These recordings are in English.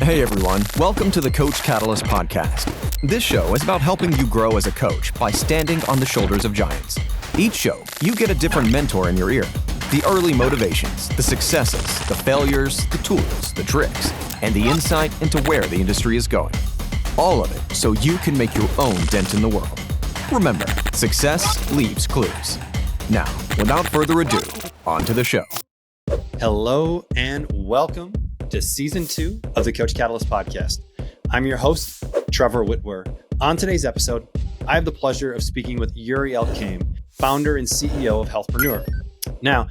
Hey everyone, welcome to the Coach Catalyst podcast. This show is about helping you grow as a coach by standing on the shoulders of giants. Each show, you get a different mentor in your ear. The early motivations, the successes, the failures, the tools, the tricks, and the insight into where the industry is going. All of it so you can make your own dent in the world. Remember, success leaves clues. Now, without further ado, on to the show. Hello and welcome to Season 2 of the Coach Catalyst podcast. I'm your host, Trevor Whitwer. On today's episode, I have the pleasure of speaking with Yuri Elkaim, founder and CEO of Healthpreneur. Now,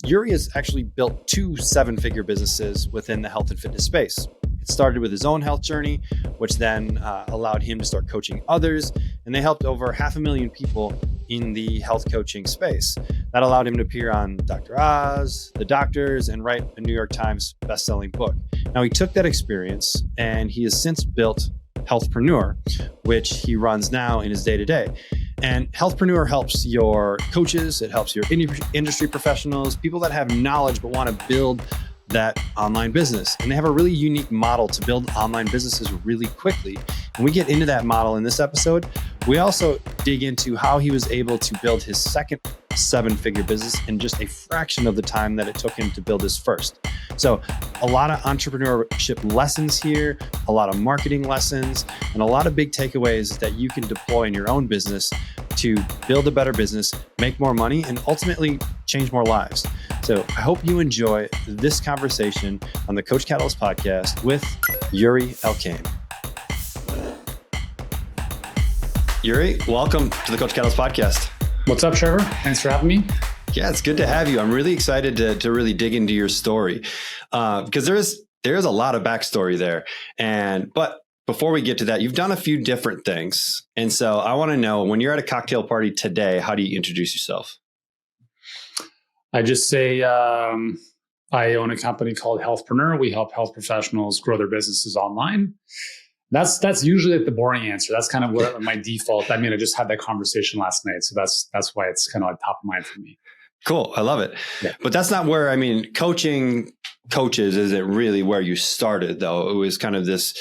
Yuri has actually built 2 7-figure businesses within the health and fitness space. It started with his own health journey, which then allowed him to start coaching others, and they helped over 500,000 people in the health coaching space. That allowed him to appear on Dr. Oz, The Doctors, and write a New York Times bestselling book. Now, he took that experience and he has since built Healthpreneur, which he runs now in his day-to-day. And Healthpreneur helps your coaches, it helps your industry professionals, people that have knowledge but want to build that online business. And they have a really unique model to build online businesses really quickly. And we get into that model in this episode. We also dig into how he was able to build his second 7-figure business in just a fraction of the time that it took him to build his first. So a lot of entrepreneurship lessons here, a lot of marketing lessons, and a lot of big takeaways that you can deploy in your own business to build a better business, make more money, and ultimately change more lives. So I hope you enjoy this conversation on the Coach Catalyst podcast with Yuri Elkaim. Yuri, welcome to the Coach Catalyst podcast. What's up, Trevor? Thanks for having me. Yeah, it's good to have you. I'm really excited to really dig into your story because there's a lot of backstory there. But before we get to that, you've done a few different things. And so I want to know, when you're at a cocktail party today, how do you introduce yourself? I just say I own a company called Healthpreneur. We help health professionals grow their businesses online. That's usually like the boring answer. That's kind of what my default. I mean, I just had that conversation last night, so that's why it's kind of like top of mind for me. Cool, I love it. Yeah. But that's not where, coaching coaches isn't really where you started, though. It was kind of this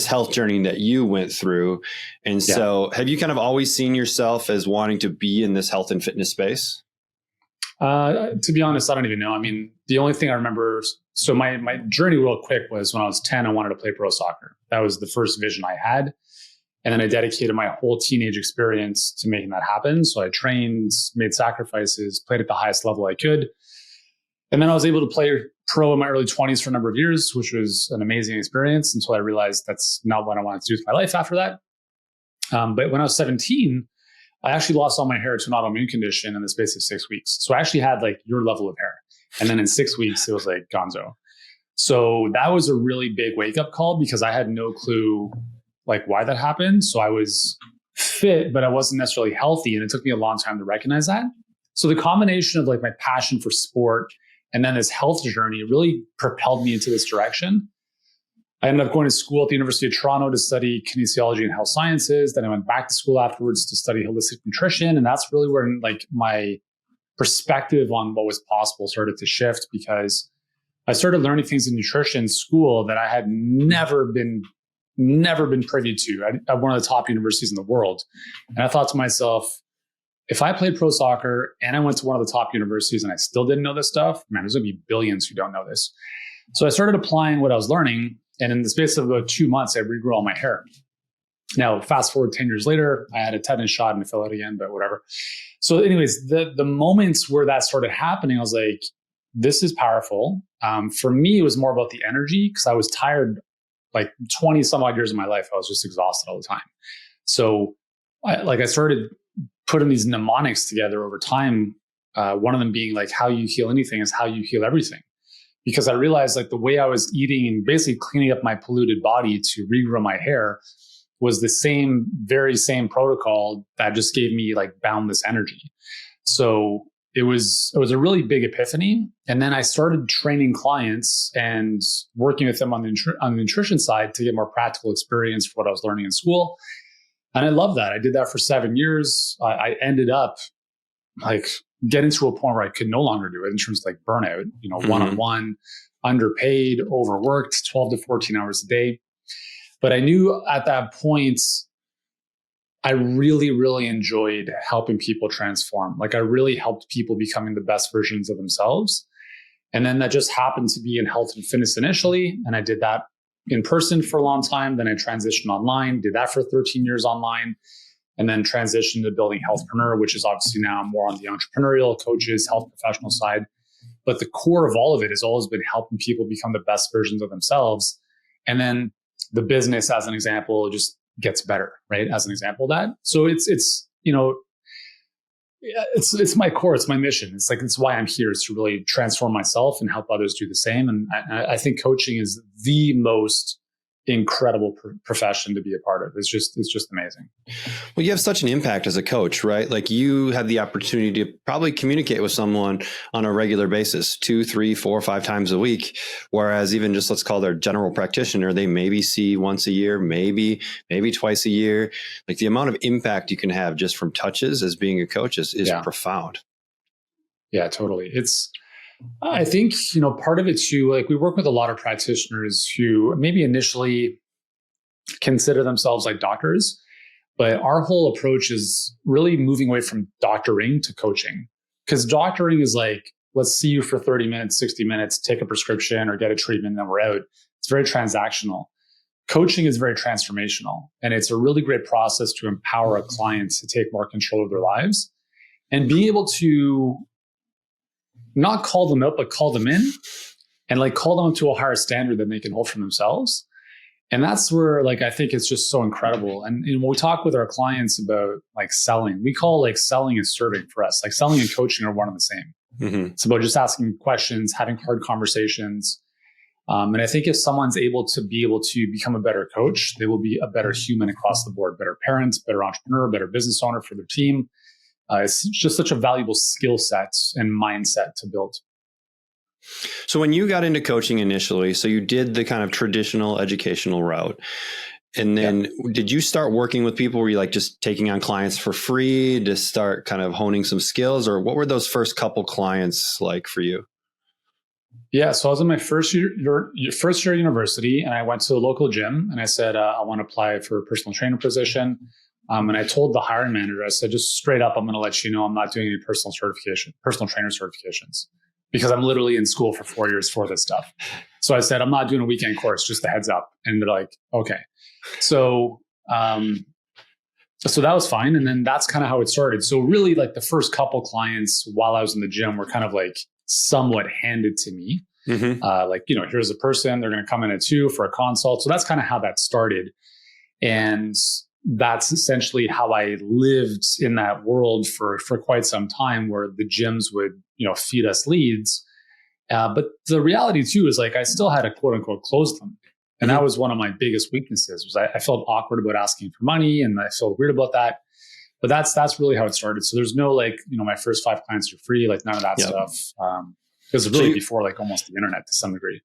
health journey that you went through. And so have you kind of always seen yourself as wanting to be in this health and fitness space? To be honest, I don't even know. I mean, the only thing I remember, so my journey real quick was when I was 10, I wanted to play pro soccer. That was the first vision I had. And then I dedicated my whole teenage experience to making that happen. So I trained, made sacrifices, played at the highest level I could. And then I was able to play pro in my early 20s for a number of years, which was an amazing experience until I realized that's not what I wanted to do with my life after that. But when I was 17, I actually lost all my hair to an autoimmune condition in the space of 6 weeks. So I actually had like your level of hair. And then in 6 weeks, it was like gonzo. So that was a really big wake up call because I had no clue like why that happened. So I was fit, but I wasn't necessarily healthy. And it took me a long time to recognize that. So the combination of like my passion for sport and then this health journey really propelled me into this direction. I ended up going to school at the University of Toronto to study kinesiology and health sciences. Then I went back to school afterwards to study holistic nutrition. And that's really where like my perspective on what was possible started to shift, because I started learning things in nutrition school that I had never been privy to at one of the top universities in the world. And I thought to myself, if I played pro soccer and I went to one of the top universities and I still didn't know this stuff, man, there's going to be billions who don't know this. So I started applying what I was learning. And in the space of about 2 months, I regrew all my hair. Now, fast forward 10 years later, I had a tetanus shot and it fell out again, but whatever. So anyways, the moments where that started happening, I was like, this is powerful. For me, it was more about the energy because I was tired. Like 20 some odd years of my life, I was just exhausted all the time. So I started putting these mnemonics together over time. One of them being like, how you heal anything is how you heal everything. Because I realized like the way I was eating and basically cleaning up my polluted body to regrow my hair was the very same protocol that just gave me like boundless energy. So it was a really big epiphany. And then I started training clients and working with them on the nutrition side to get more practical experience for what I was learning in school. And I love that. I did that for 7 years. I ended up like getting to a point where I could no longer do it in terms of like burnout, one-on-one, underpaid, overworked, 12 to 14 hours a day. But I knew at that point, I really, really enjoyed helping people transform. Like I really helped people becoming the best versions of themselves. And then that just happened to be in health and fitness initially. And I did that in person for a long time. Then I transitioned online, did that for 13 years online, and then transitioned to building Healthpreneur, which is obviously now more on the entrepreneurial, coaches, health professional side. But the core of all of it has always been helping people become the best versions of themselves. And then the business, as an example, just gets better, right? As an example of that. So it's my core, it's my mission. It's why I'm here, is to really transform myself and help others do the same. And I think coaching is the most incredible profession to be a part of. It's just amazing. Well, you have such an impact as a coach, right? Like you have the opportunity to probably communicate with someone on a regular basis, 2, 3, 4, 5 times a week. Whereas even just let's call their general practitioner, they maybe see once a year, maybe twice a year. Like the amount of impact you can have just from touches as being a coach is profound. Yeah, totally. I think, part of it too, like we work with a lot of practitioners who maybe initially consider themselves like doctors, but our whole approach is really moving away from doctoring to coaching. Because doctoring is like, let's see you for 30 minutes, 60 minutes, take a prescription or get a treatment, and then we're out. It's very transactional. Coaching is very transformational. And it's a really great process to empower a client to take more control of their lives and be able to not call them out, but call them in and like call them to a higher standard than they can hold for themselves. And that's where like, I think it's just so incredible. And when we talk with our clients about like selling, we call like selling and serving for us. Like selling and coaching are one and the same. Mm-hmm. It's about just asking questions, having hard conversations. And I think if someone's able to become a better coach, they will be a better human across the board, better parents, better entrepreneur, better business owner for their team. It's just such a valuable skill set and mindset to build. So when you got into coaching initially, so you did the kind of traditional educational route. And then did you start working with people? Were you like just taking on clients for free to start kind of honing some skills? Or what were those first couple clients like for you? Yeah, so I was in my first year university, and I went to a local gym and I said, I want to apply for a personal trainer position. And I told the hiring manager, I said, just straight up, I'm going to let you know I'm not doing any personal trainer certifications, because I'm literally in school for 4 years for this stuff. So I said, I'm not doing a weekend course, just a heads up. And they're like, okay. So that was fine. And then that's kind of how it started. So really like the first couple clients while I was in the gym were kind of like somewhat handed to me. Mm-hmm. Here's a person, they're going to come in at 2 for a consult. So that's kind of how that started. And that's essentially how I lived in that world for quite some time, where the gyms would, feed us leads. But the reality too is like, I still had to quote unquote close them. And that was one of my biggest weaknesses, was I felt awkward about asking for money, and I felt weird about that. But that's really how it started. So there's no like, my first 5 clients are free, like none of that stuff. It was really before like almost the internet to some degree.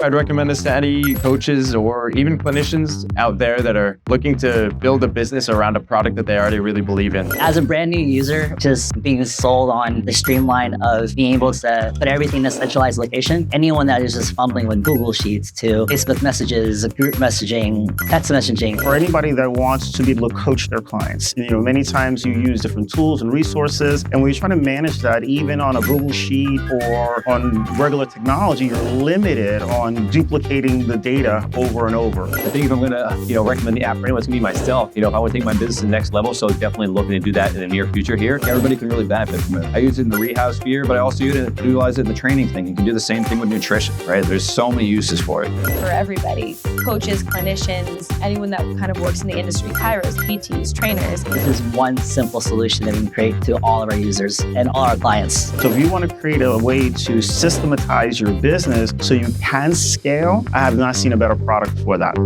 I'd recommend this to any coaches or even clinicians out there that are looking to build a business around a product that they already really believe in. As a brand new user, just being sold on the streamline of being able to put everything in a centralized location. Anyone that is just fumbling with Google Sheets to Facebook messages, group messaging, text messaging. For anybody that wants to be able to coach their clients. Many times you use different tools and resources, and when you're trying to manage that, even on a Google Sheet or on regular technology, you're limited on duplicating the data over and over. I think if I'm going to, recommend the app for anyone, it's going to be myself. If I want to take my business to the next level, so definitely looking to do that in the near future here. Everybody can really benefit from it. I use it in the rehab sphere, but I also utilize it in the training thing. You can do the same thing with nutrition, right? There's so many uses for it. For everybody, coaches, clinicians, anyone that kind of works in the industry, chiros, PTs, trainers. This is one simple solution that we can create to all of our users and all our clients. So if you want to create a way to systematize your business so you can scale, I have not seen a better product for that.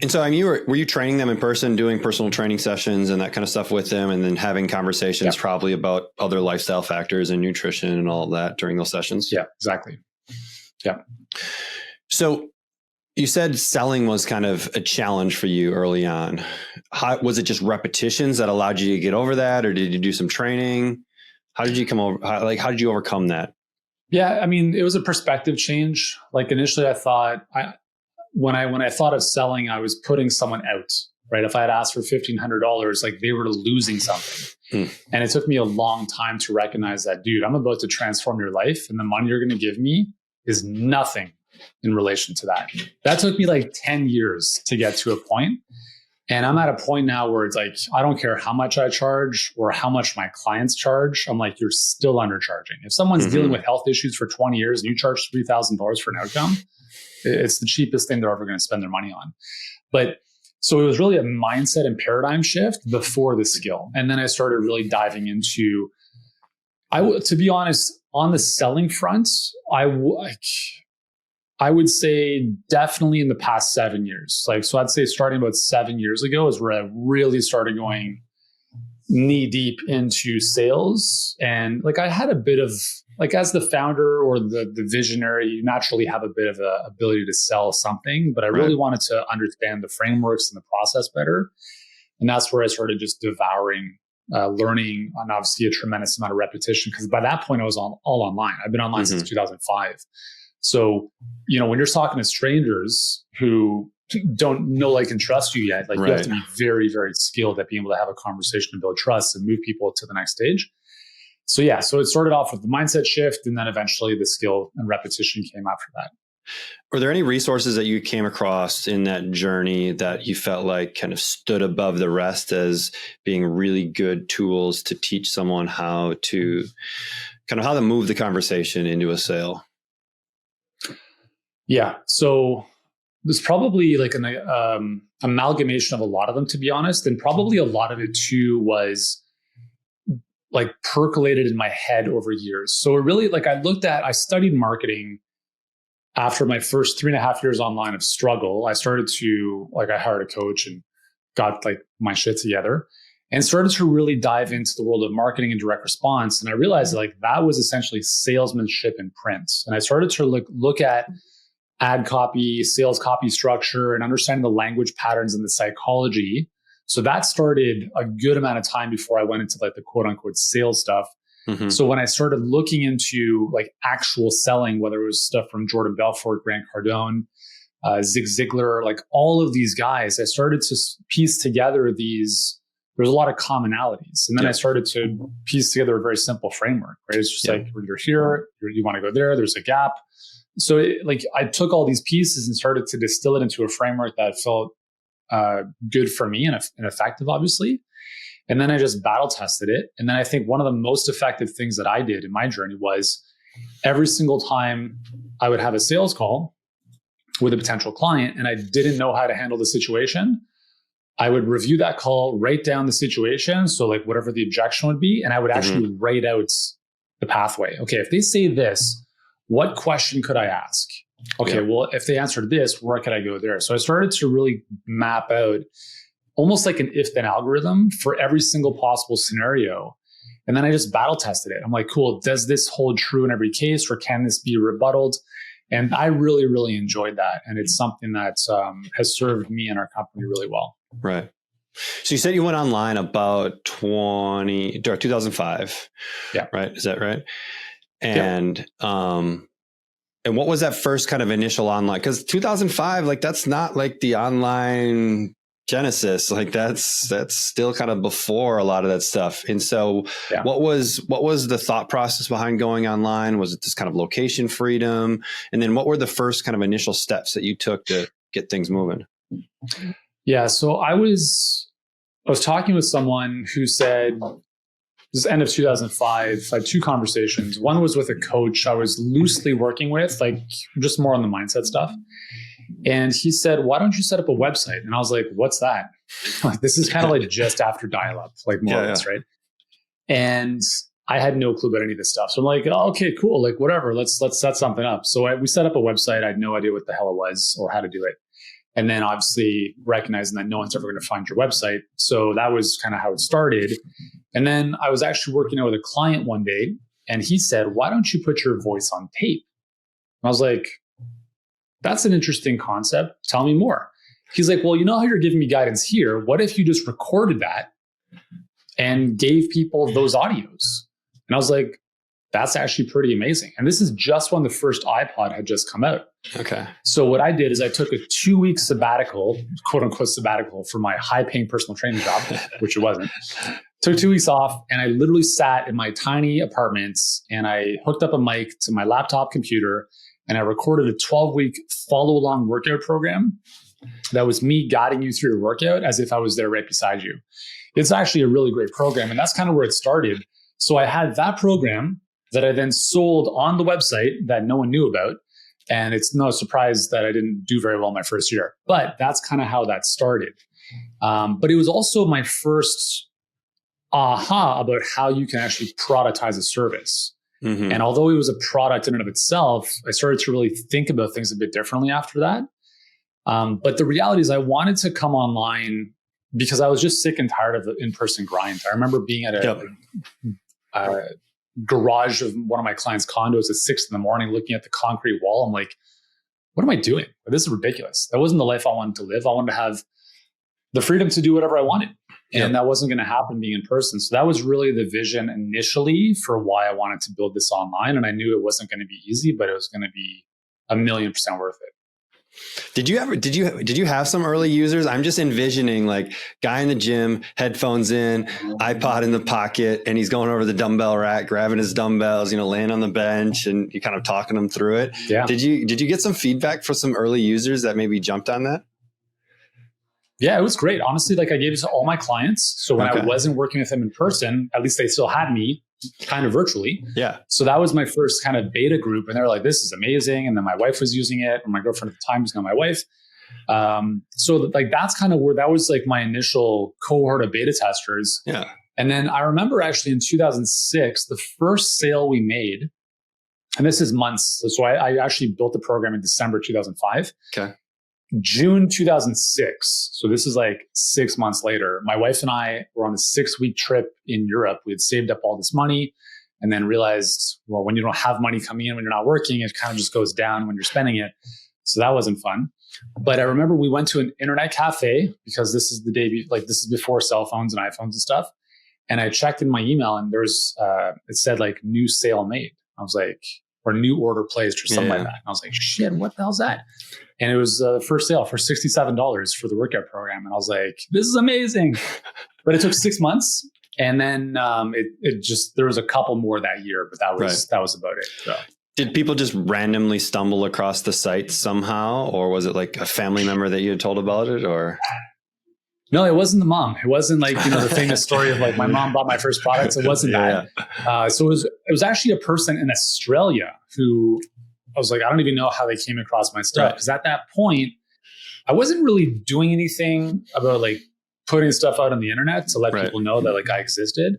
And so, were you training them in person, doing personal training sessions and that kind of stuff with them, and then having conversations probably about other lifestyle factors and nutrition and all of that during those sessions? Yeah, exactly. Yeah. So You said selling was kind of a challenge for you early on. Was it just repetitions that allowed you to get over that, or did you do some training? How did you how did you overcome that? Yeah, I mean, it was a perspective change. Like initially I thought when I thought of selling, I was putting someone out, right? If I had asked for $1,500, like they were losing something. And it took me a long time to recognize that, dude, I'm about to transform your life, and the money you're going to give me is nothing in relation to that. That took me like 10 years to get to a point. And I'm at a point now where it's like, I don't care how much I charge or how much my clients charge. I'm like, you're still undercharging. If someone's dealing with health issues for 20 years and you charge $3,000 for an outcome, it's the cheapest thing they're ever going to spend their money on. But so it was really a mindset and paradigm shift before the skill. And then I started really diving into, to be honest, on the selling front, I would say definitely in the past 7 years. So I'd say starting about 7 years ago is where I really started going knee deep into sales. And like I had a bit of, like as the founder or the visionary, you naturally have a bit of a ability to sell something, but I really wanted to understand the frameworks and the process better. And that's where I started just devouring, learning, and obviously a tremendous amount of repetition, because by that point I was all online. I've been online since 2005. So, when you're talking to strangers who don't know, like, and trust you yet, like you have to be very, very skilled at being able to have a conversation and build trust and move people to the next stage. So yeah, so it started off with the mindset shift, and then eventually the skill and repetition came after that. Were there any resources that you came across in that journey that you felt like kind of stood above the rest as being really good tools to teach someone how to move the conversation into a sale? Yeah. So there's probably like an amalgamation of a lot of them, to be honest. And probably a lot of it too was like percolated in my head over years. So it really, like I studied marketing after my first 3.5 years online of struggle. I started to, I hired a coach and got like my shit together and started to really dive into the world of marketing and direct response. And I realized like that was essentially salesmanship in print. And I started to look at ad copy, sales copy structure, and understanding the language patterns and the psychology. So that started a good amount of time before I went into like the quote unquote sales stuff. So when I started looking into like actual selling, whether it was stuff from Jordan Belfort, Grant Cardone, Zig Ziglar, like all of these guys, I started to piece together there's a lot of commonalities. And then I started to piece together a very simple framework, right? It's just like, when you're here, you want to go there, there's a gap. So I took all these pieces and started to distill it into a framework that felt good for me and effective, obviously. And then I just battle tested it. And then I think one of the most effective things that I did in my journey was every single time I would have a sales call with a potential client and I didn't know how to handle the situation, I would review that call, write down the situation. So like whatever the objection would be, and I would actually write out the pathway. Okay, if they say this, what question could I ask? Okay, well, if they answered this, where could I go there? So I started to really map out almost like an if-then algorithm for every single possible scenario. And then I just battle tested it. I'm like, cool, does this hold true in every case, or can this be rebutted? And I really, really enjoyed that. And it's something that has served me and our company really well. Right. So you said you went online about 2005. Yeah. Right. Is that right? And, and what was that first kind of initial online? Because 2005, like that's not like the online genesis. Like that's still kind of before a lot of that stuff. And so what was the thought process behind going online? Was it this kind of location freedom? And then what were the first kind of initial steps that you took to get things moving? Yeah. So I was talking with someone who said, this is end of 2005. I had 2 conversations. One was with a coach I was loosely working with, like just more on the mindset stuff. And he said, why don't you set up a website? And I was like, what's that? Like, this is kind of like just after dial-up, like more or less, right? And I had no clue about any of this stuff. So I'm like, oh, okay, cool. Like whatever, let's set something up. So we set up a website. I had no idea what the hell it was or how to do it. And then obviously recognizing that no one's ever going to find your website. So that was kind of how it started. And then I was actually working out with a client one day and he said, why don't you put your voice on tape? And I was like, that's an interesting concept. Tell me more. He's like, well, you know how you're giving me guidance here? What if you just recorded that and gave people those audios? And I was like, that's actually pretty amazing. And this is just when the first iPod had just come out. Okay. So what I did is I took a 2-week sabbatical, quote unquote sabbatical, for my high paying personal training job, which it wasn't. Took 2 weeks off, and I literally sat in my tiny apartment and I hooked up a mic to my laptop computer and I recorded a 12-week follow along workout program. That was me guiding you through your workout as if I was there right beside you. It's actually a really great program. And that's kind of where it started. So I had that program that I then sold on the website that no one knew about. And it's no surprise that I didn't do very well my first year, but that's kind of how that started. But it was also my first aha about how you can actually productize a service. Mm-hmm. And although it was a product in and of itself, I started to really think about things a bit differently after that. But the reality is I wanted to come online because I was just sick and tired of the in-person grind. I remember being at a garage of one of my clients' condos at 6 a.m, looking at the concrete wall. I'm like, what am I doing? This is ridiculous. That wasn't the life I wanted to live. I wanted to have the freedom to do whatever I wanted. And that wasn't going to happen being in person. So that was really the vision initially for why I wanted to build this online. And I knew it wasn't going to be easy, but it was going to be 1,000,000% worth it. Did you have some early users? I'm just envisioning like guy in the gym, headphones in, iPod in the pocket, and he's going over the dumbbell rack, grabbing his dumbbells, laying on the bench, and you kind of talking them through it. Yeah. Did you get some feedback from some early users that maybe jumped on that? Yeah, it was great. Honestly, like I gave it to all my clients. So when I wasn't working with them in person, at least they still had me kind of virtually. Yeah. So that was my first kind of beta group. And they were like, this is amazing. And then my wife was using it, or my girlfriend at the time was now my wife. So like, that's kind of where that was like my initial cohort of beta testers. Yeah. And then I remember actually in 2006, the first sale we made, and this is months. So I actually built the program in December 2005. Okay. June 2006. So this is like 6 months later. My wife and I were on a 6-week trip in Europe. We had saved up all this money and then realized, well, when you don't have money coming in, when you're not working, it kind of just goes down when you're spending it. So that wasn't fun. But I remember we went to an internet cafe because this is the day, this is before cell phones and iPhones and stuff. And I checked in my email and there's, it said like new sale made. I was like, or new order placed or something like that. And I was like, shit, what the hell's that? And it was the first sale for $67 for the workout program. And I was like, this is amazing. But it took 6 months. And then there was a couple more that year, but that was about it. So. Did people just randomly stumble across the site somehow? Or was it like a family member that you had told about it or? No, it wasn't the mom. It wasn't like, the famous story of like my mom bought my first products. It wasn't that. So it was actually a person in Australia who I was like, I don't even know how they came across my stuff. Because at that point, I wasn't really doing anything about like putting stuff out on the internet to let people know that like I existed.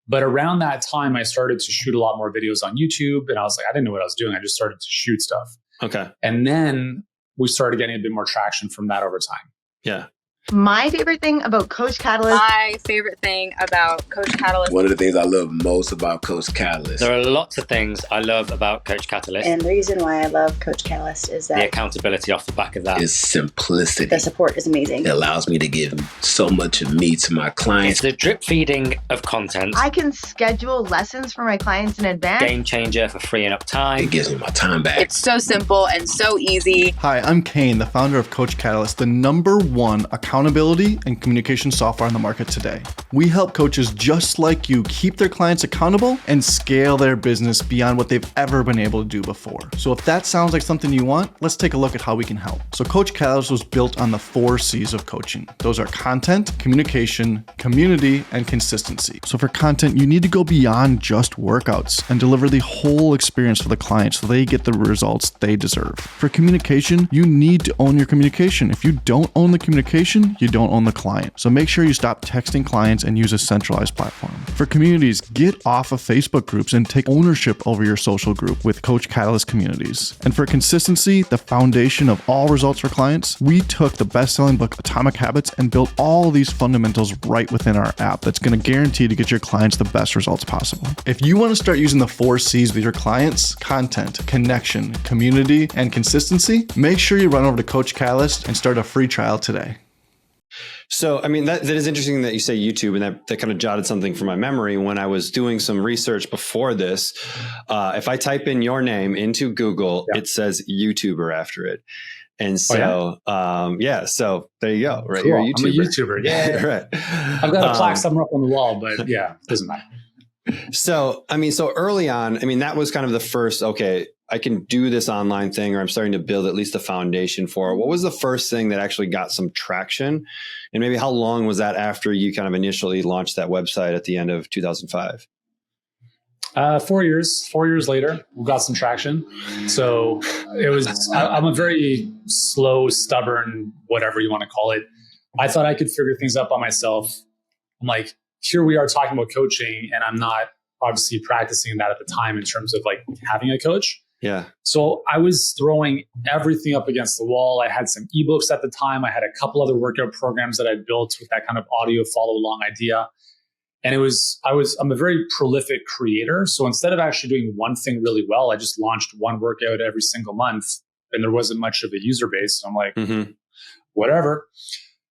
But around that time, I started to shoot a lot more videos on YouTube. And I was like, I didn't know what I was doing. I just started to shoot stuff. Okay. And then we started getting a bit more traction from that over time. Yeah. My favorite thing about Coach Catalyst. One of the things I love most about Coach Catalyst. There are lots of things I love about Coach Catalyst. And the reason why I love Coach Catalyst is that the accountability off the back of that is simplicity. The support is amazing. It allows me to give so much of me to my clients. It's the drip feeding of content. I can schedule lessons for my clients in advance. Game changer for freeing up time. It gives me my time back. It's so simple and so easy. Hi, I'm Kane, the founder of Coach Catalyst, the #1 accountability and communication software on the market today. We help coaches just like you keep their clients accountable and scale their business beyond what they've ever been able to do before. So if that sounds like something you want, let's take a look at how we can help. So Coach Catalyst was built on the 4 C's of coaching. Those are content, communication, community, and consistency. So for content, you need to go beyond just workouts and deliver the whole experience for the client so they get the results they deserve. For communication, you need to own your communication. If you don't own the communication, addition, you don't own the client. So make sure you stop texting clients and use a centralized platform. For communities, get off of Facebook groups and take ownership over your social group with Coach Catalyst communities. And for consistency, the foundation of all results for clients, we took the best-selling book Atomic Habits and built all of these fundamentals right within our app that's going to guarantee to get your clients the best results possible. If you want to start using the 4 C's with your clients, content, connection, community, and consistency, make sure you run over to Coach Catalyst and start a free trial today. So, I mean, that is interesting that you say YouTube, and that kind of jotted something from my memory when I was doing some research before this. If I type in your name into Google, it says YouTuber after it. And so, so there you go. Right. Cool. You're a YouTuber. I'm a YouTuber. Yeah. Right. I've got a plaque somewhere up on the wall, but yeah, doesn't matter. So, I mean, so early on, I mean, that was kind of the first, okay, I can do this online thing, or I'm starting to build at least a foundation for it. What was the first thing that actually got some traction? And maybe how long was that after you kind of initially launched that website at the end of 2005? 4 years. 4 years later, we got some traction. So it was, I'm a very slow, stubborn, whatever you want to call it. I thought I could figure things out by myself. I'm like, here we are talking about coaching, and I'm not obviously practicing that at the time in terms of like having a coach. Yeah. So I was throwing everything up against the wall. I had some ebooks at the time. I had a couple other workout programs that I built with that kind of audio follow along idea. And I'm a very prolific creator. So instead of actually doing one thing really well, I just launched one workout every single month, and there wasn't much of a user base. So I'm like, whatever.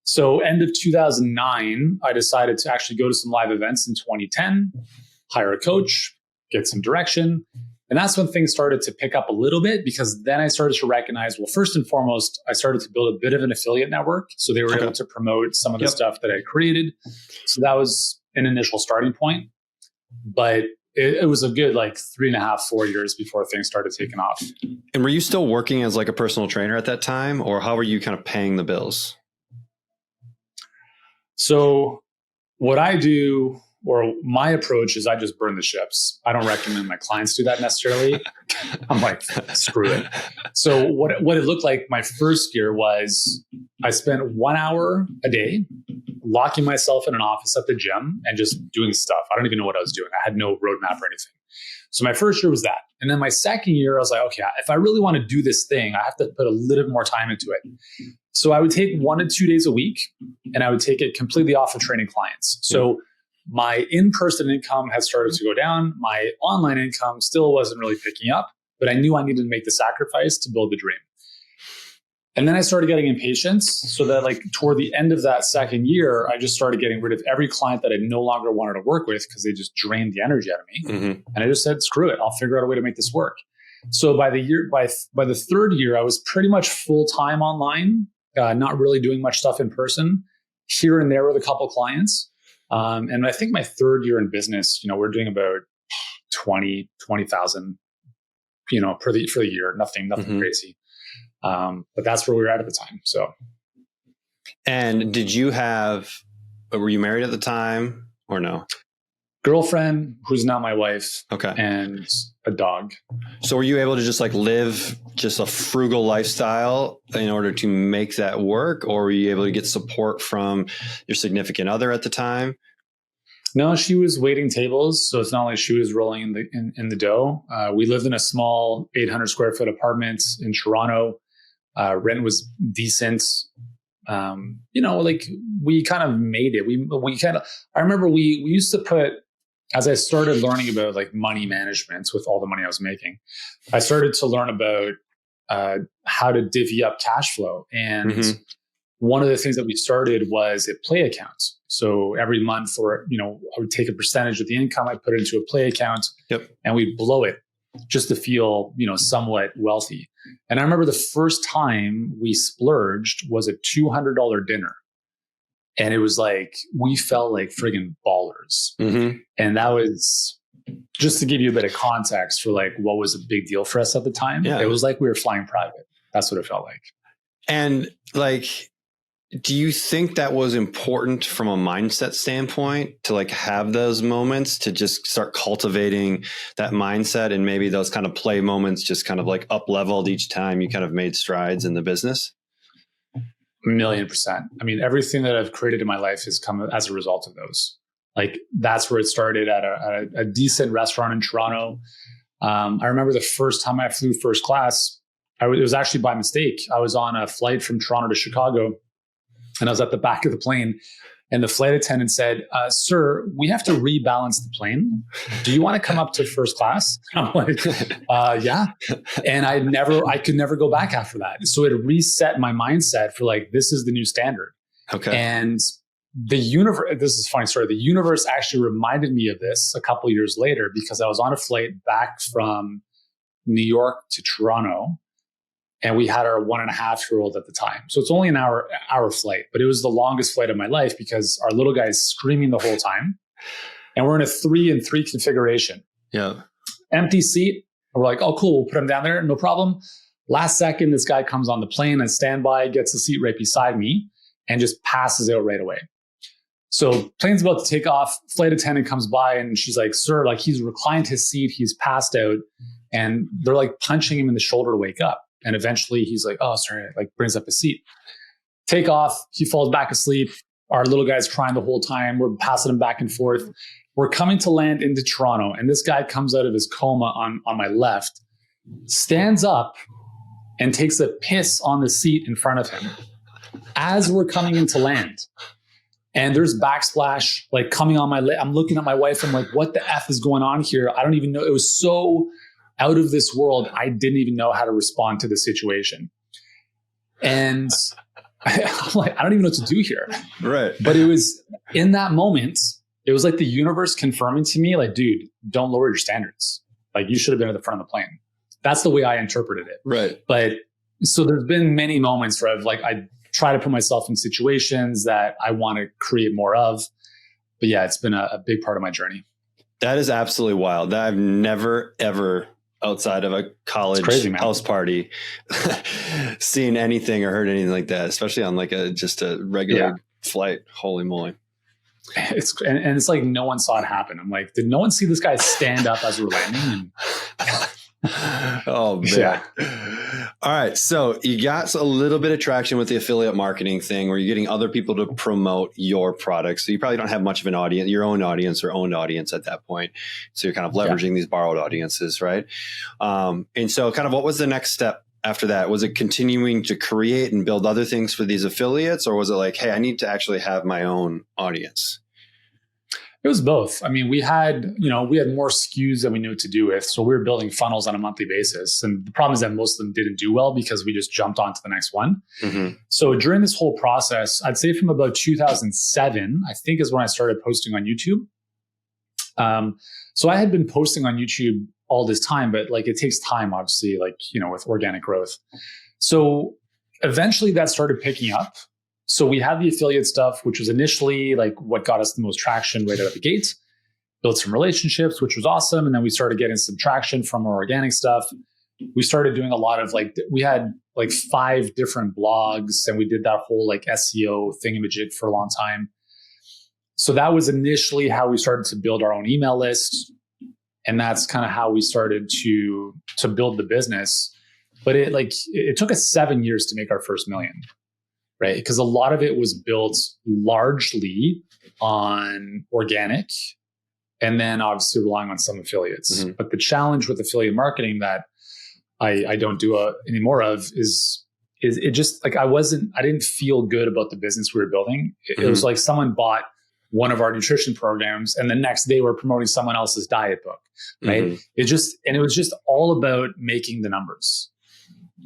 So end of 2009, I decided to actually go to some live events in 2010, hire a coach, get some direction. And that's when things started to pick up a little bit, because then I started to recognize, well, first and foremost, I started to build a bit of an affiliate network. So they were able to promote some of the stuff that I created. So that was an initial starting point. But it was a good 3.5, 4 years before things started taking off. And were you still working as like a personal trainer at that time, or how were you kind of paying the bills? So what I do, or my approach, is I just burn the ships. I don't recommend my clients do that necessarily. I'm like, screw it. So what it looked like my first year was I spent 1 hour a day locking myself in an office at the gym and just doing stuff. I don't even know what I was doing. I had no roadmap or anything. So my first year was that. And then my second year, I was like, okay, if I really want to do this thing, I have to put a little bit more time into it. So I would take 1 to 2 days a week, and I would take it completely off of training clients. So my in-person income had started to go down. My online income still wasn't really picking up, but I knew I needed to make the sacrifice to build the dream. And then I started getting impatient, so that toward the end of that second year, I just started getting rid of every client that I no longer wanted to work with because they just drained the energy out of me. And I just said, screw it, I'll figure out a way to make this work. So by the third year, I was pretty much full-time online, not really doing much stuff in person, here and there with a couple clients. And I think my third year in business, we're doing about 20,000, for the year, nothing crazy. But that's where we were at the time. So, and were you married at the time or no? Girlfriend, who's now my wife. Okay. And a dog. So were you able to just live just a frugal lifestyle in order to make that work? Or were you able to get support from your significant other at the time? No, she was waiting tables. So it's not like she was rolling in the dough. We lived in a small 800 square foot apartment in Toronto. Rent was decent. We kind of made it. I remember we used to put, as I started learning about money management with all the money I was making, I started to learn about how to divvy up cash flow. And one of the things that we started was a play account. So every month, I would take a percentage of the income, I put it into a play account, and we'd blow it just to feel, somewhat wealthy. And I remember the first time we splurged was a $200 dinner. And it was we felt like friggin' ballers. And that was, just to give you a bit of context for what was a big deal for us at the time. It was like we were flying private. That's what it felt like. And do you think that was important from a mindset standpoint to have those moments, to just start cultivating that mindset, and maybe those kind of play moments just kind of up leveled each time you kind of made strides in the business? 1,000,000%. I mean, everything that I've created in my life has come as a result of those. Like that's where it started at a decent restaurant in Toronto. I remember the first time I flew first class, it was actually by mistake. I was on a flight from Toronto to Chicago and I was at the back of the plane and the flight attendant said, sir, we have to rebalance the plane. Do you want to come up to first class? I'm like, yeah. And I could never go back after that. So it reset my mindset for like, this is the new standard. Okay. And the universe, this is a funny story. The universe actually reminded me of this a couple of years later because I was on a flight back from New York to Toronto and we had our 1.5-year-old at the time. So it's only an hour flight, but it was the longest flight of my life because our little guy is screaming the whole time. And we're in a 3-in-3 configuration. Yeah. Empty seat. We're like, oh, cool. We'll put him down there. No problem. Last second, this guy comes on the plane and standby, gets the seat right beside me and just passes out right away. So plane's about to take off. Flight attendant comes by and she's like, sir, like he's reclined his seat. He's passed out and they're like punching him in the shoulder to wake up. And eventually he's like, oh, sorry, like brings up his seat. Take off. He falls back asleep. Our little guy's crying the whole time. We're passing him back and forth. We're coming to land into Toronto. And this guy comes out of his coma on my left, stands up and takes a piss on the seat in front of him as we're coming into land. And there's backsplash like coming on my leg. I'm looking at my wife. I'm like, what the F is going on here? I don't even know. It was so out of this world. I didn't even know how to respond to the situation. And I'm like, I don't even know what to do here. Right. But it was in that moment, it was like the universe confirming to me, like, dude, don't lower your standards. Like you should have been at the front of the plane. That's the way I interpreted it. Right. But so there's been many moments where I try to put myself in situations that I want to create more of. But yeah, it's been a big part of my journey. That is absolutely wild. I've never, ever outside of a college house party seen anything or heard anything like that, especially on like just a regular flight. Holy moly. And it's like no one saw it happen. I'm like, did no one see this guy stand up as we're landing? Oh, man. Yeah. All right. So you got a little bit of traction with the affiliate marketing thing where you're getting other people to promote your products. So you probably don't have much of an audience, your own audience or owned audience at that point. So you're kind of leveraging these borrowed audiences, right? And so kind of what was the next step after that? Was it continuing to create and build other things for these affiliates? Or was it like, hey, I need to actually have my own audience? It was both. I mean, we had more SKUs than we knew what to do with. So we were building funnels on a monthly basis. And the problem is that most of them didn't do well because we just jumped on to the next one. Mm-hmm. So during this whole process, I'd say from about 2007, I think is when I started posting on YouTube. So I had been posting on YouTube all this time, but like it takes time, obviously, like, with organic growth. So eventually that started picking up. So we had the affiliate stuff, which was initially like what got us the most traction right out of the gate, built some relationships, which was awesome. And then we started getting some traction from our organic stuff. We started doing a lot of we had like 5 different blogs and we did that whole like SEO thingamajig for a long time. So that was initially how we started to build our own email list. And that's kind of how we started to build the business. But it took us 7 years to make our first $1 million. Right? Because a lot of it was built largely on organic and then obviously relying on some affiliates. Mm-hmm. But the challenge with affiliate marketing that I don't do any more of is it just like I didn't feel good about the business we were building. It was like someone bought one of our nutrition programs and the next day we're promoting someone else's diet book. Right. Mm-hmm. It was just all about making the numbers.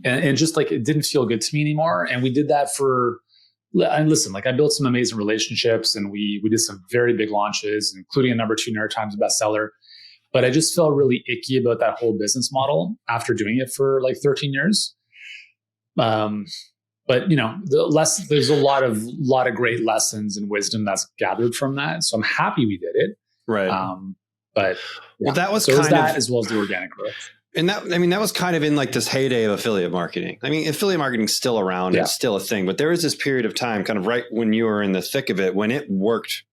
And just like it didn't feel good to me anymore. And we did that and listen, like I built some amazing relationships and we did some very big launches, including a number 2 New York Times bestseller. But I just felt really icky about that whole business model after doing it for like 13 years. But there's a lot of great lessons and wisdom that's gathered from that. So I'm happy we did it. Right. But well, that was kind of that as well as the organic growth. And that was kind of in like this heyday of affiliate marketing. I mean, affiliate marketing is still around. Yeah. It's still a thing, but there was this period of time kind of right when you were in the thick of it, when it worked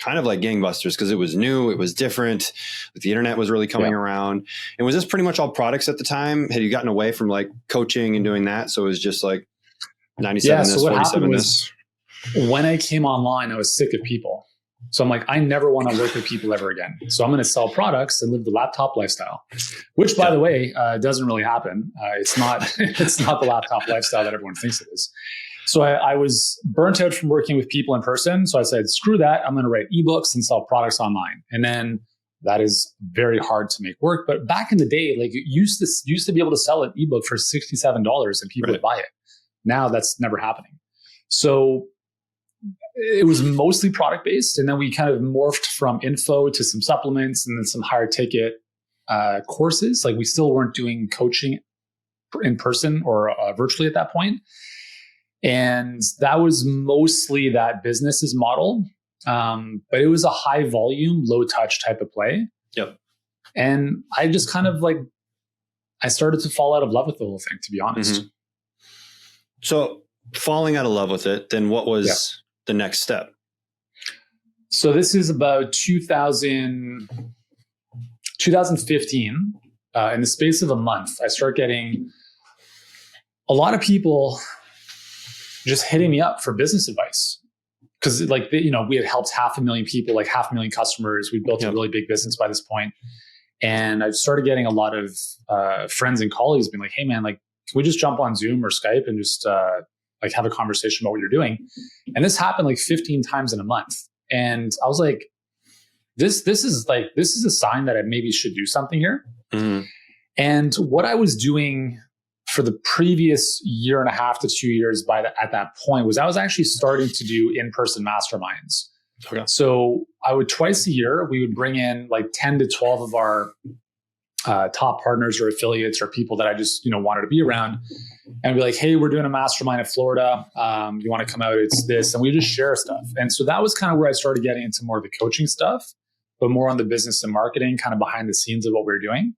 kind of like gangbusters because it was new, it was different. The internet was really coming around. And was this pretty much all products at the time? Had you gotten away from like coaching and doing that? So it was just like 97 so this, what 47 happened this. was when I came online, I was sick of people. So I'm like, I never want to work with people ever again. So I'm going to sell products and live the laptop lifestyle, which, by the way, doesn't really happen. It's not the laptop lifestyle that everyone thinks it is. So I was burnt out from working with people in person. So I said, screw that. I'm going to write ebooks and sell products online. And then that is very hard to make work. But back in the day, like you used to be able to sell an ebook for $67 and people would buy it. Now that's never happening. So it was mostly product based. And then we kind of morphed from info to some supplements and then some higher ticket courses. Like we still weren't doing coaching in person or virtually at that point. And that was mostly that business's model. But it was a high volume, low touch type of play. Yep. And I just kind of I started to fall out of love with the whole thing, to be honest. So falling out of love with it, then what was the next step? So this is about 2015. In the space of a month, I start getting a lot of people just hitting me up for business advice. Because we had helped 500,000 people, 500,000 customers. We built a really big business by this point. And I started getting a lot of friends and colleagues being like, hey man, can we just jump on Zoom or Skype and just have a conversation about what you're doing? And this happened 15 times in a month. And I was like, this is a sign that I maybe should do something here. Mm-hmm. And what I was doing for the previous year and a half to 2 years at that point was I was actually starting to do in-person masterminds. Okay. So I would twice a year, we would bring in 10 to 12 of our top partners or affiliates or people that I just, wanted to be around and be like, hey, we're doing a mastermind in Florida. You want to come out? It's this. And we just share stuff. And so that was kind of where I started getting into more of the coaching stuff, but more on the business and marketing, kind of behind the scenes of what we were doing.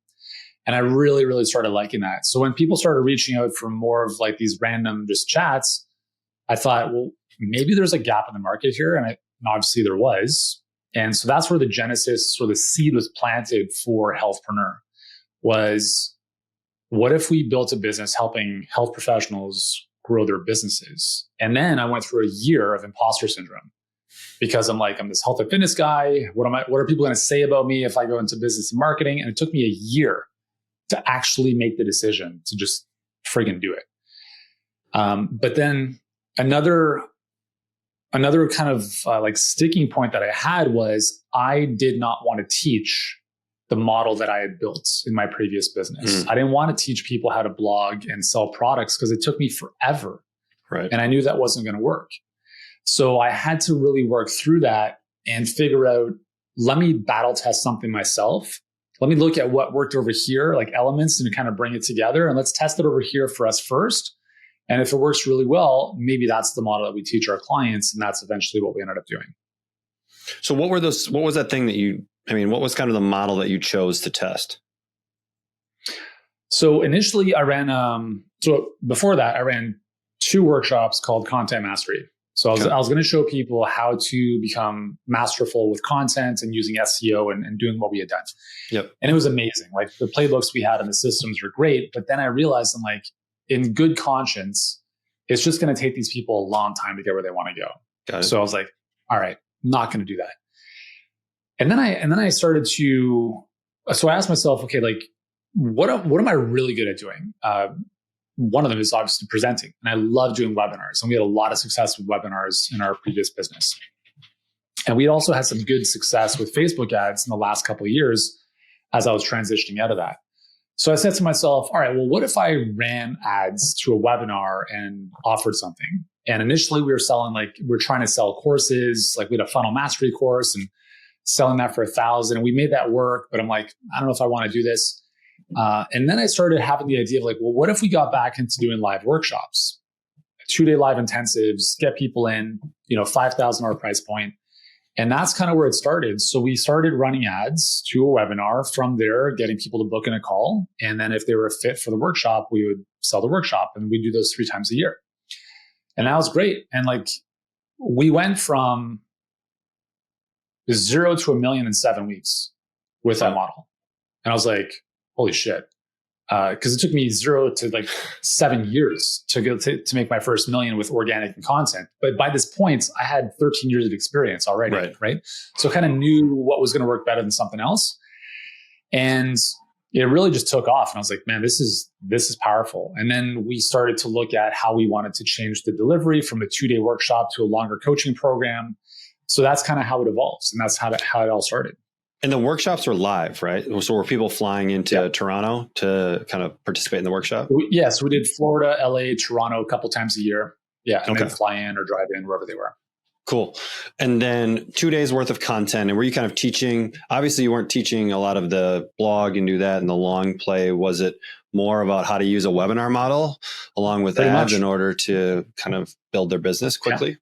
And I really, really started liking that. So when people started reaching out for more of these random just chats, I thought, well, maybe there's a gap in the market here. And obviously there was. And so that's where the genesis or the seed was planted for Healthpreneur was, what if we built a business helping health professionals grow their businesses? And then I went through a year of imposter syndrome because I'm this health and fitness guy. What are people going to say about me if I go into business and marketing? And it took me a year to actually make the decision to just friggin' do it. But then another kind of sticking point that I had was I did not want to teach the model that I had built in my previous business. I didn't want to teach people how to blog and sell products because it took me forever. Right. And I knew that wasn't going to work. So I had to really work through that and figure out, let me battle test something myself. Let me look at what worked over here, elements, and kind of bring it together. And let's test it over here for us first. And if it works really well, maybe that's the model that we teach our clients. And that's eventually what we ended up doing. So what was that thing that what was kind of the model that you chose to test? So initially I ran, before that I ran 2 workshops called Content Mastery. So I was going to show people how to become masterful with content and using SEO and doing what we had done. Yep. And it was amazing. The playbooks we had and the systems were great. But then I realized in good conscience, it's just going to take these people a long time to get where they want to go. Got it. So I was like, all right, not going to do that. And then I started to, so I asked myself, okay, what am I really good at doing? One of them is obviously presenting, and I love doing webinars. And we had a lot of success with webinars in our previous business. And we also had some good success with Facebook ads in the last couple of years as I was transitioning out of that. So I said to myself, all right, well, what if I ran ads to a webinar and offered something? And initially we were selling, we're trying to sell courses, we had a funnel mastery course and selling that for $1,000. And we made that work, but I'm I don't know if I want to do this. And then I started having the idea of well, what if we got back into doing live workshops, 2-day live intensives, get people in, $5,000 price point. And that's kind of where it started. So we started running ads to a webinar, from there, getting people to book in a call. And then if they were a fit for the workshop, we would sell the workshop, and we'd do those 3 times a year. And that was great. And we went from 0 to $1 million in 7 weeks with that model. And I was like, holy shit. because it took me 0 to like 7 years to make my first $1 million with organic and content. But by this point, I had 13 years of experience already, right? So I kind of knew what was going to work better than something else. And it really just took off. And I was like, man, this is powerful. And then we started to look at how we wanted to change the delivery from a 2-day workshop to a longer coaching program. So that's kind of how it evolves. And that's how it all started. And the workshops are live, right? So were people flying into Toronto to kind of participate in the workshop? Yes, we did Florida, LA, Toronto a couple times a year. Yeah, and then fly in or drive in wherever they were. Cool. And then 2 days worth of content. And were you kind of teaching? Obviously, you weren't teaching a lot of the blog and do that and the long play. Was it more about how to use a webinar model along with ads in order to kind of build their business quickly?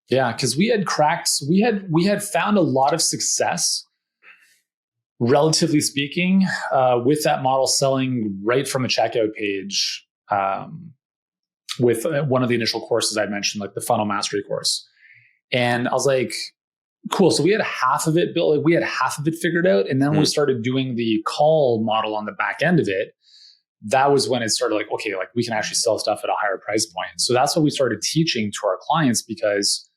Yeah, because we had found a lot of success, relatively speaking, with that model selling right from the checkout page with one of the initial courses I mentioned, like the Funnel Mastery course. And I was like, cool. So we had half of it built. We had half of it figured out. And then when we started doing the call model on the back end of it, that was when it started like, okay, like we can actually sell stuff at a higher price point. So that's what we started teaching to our clients, because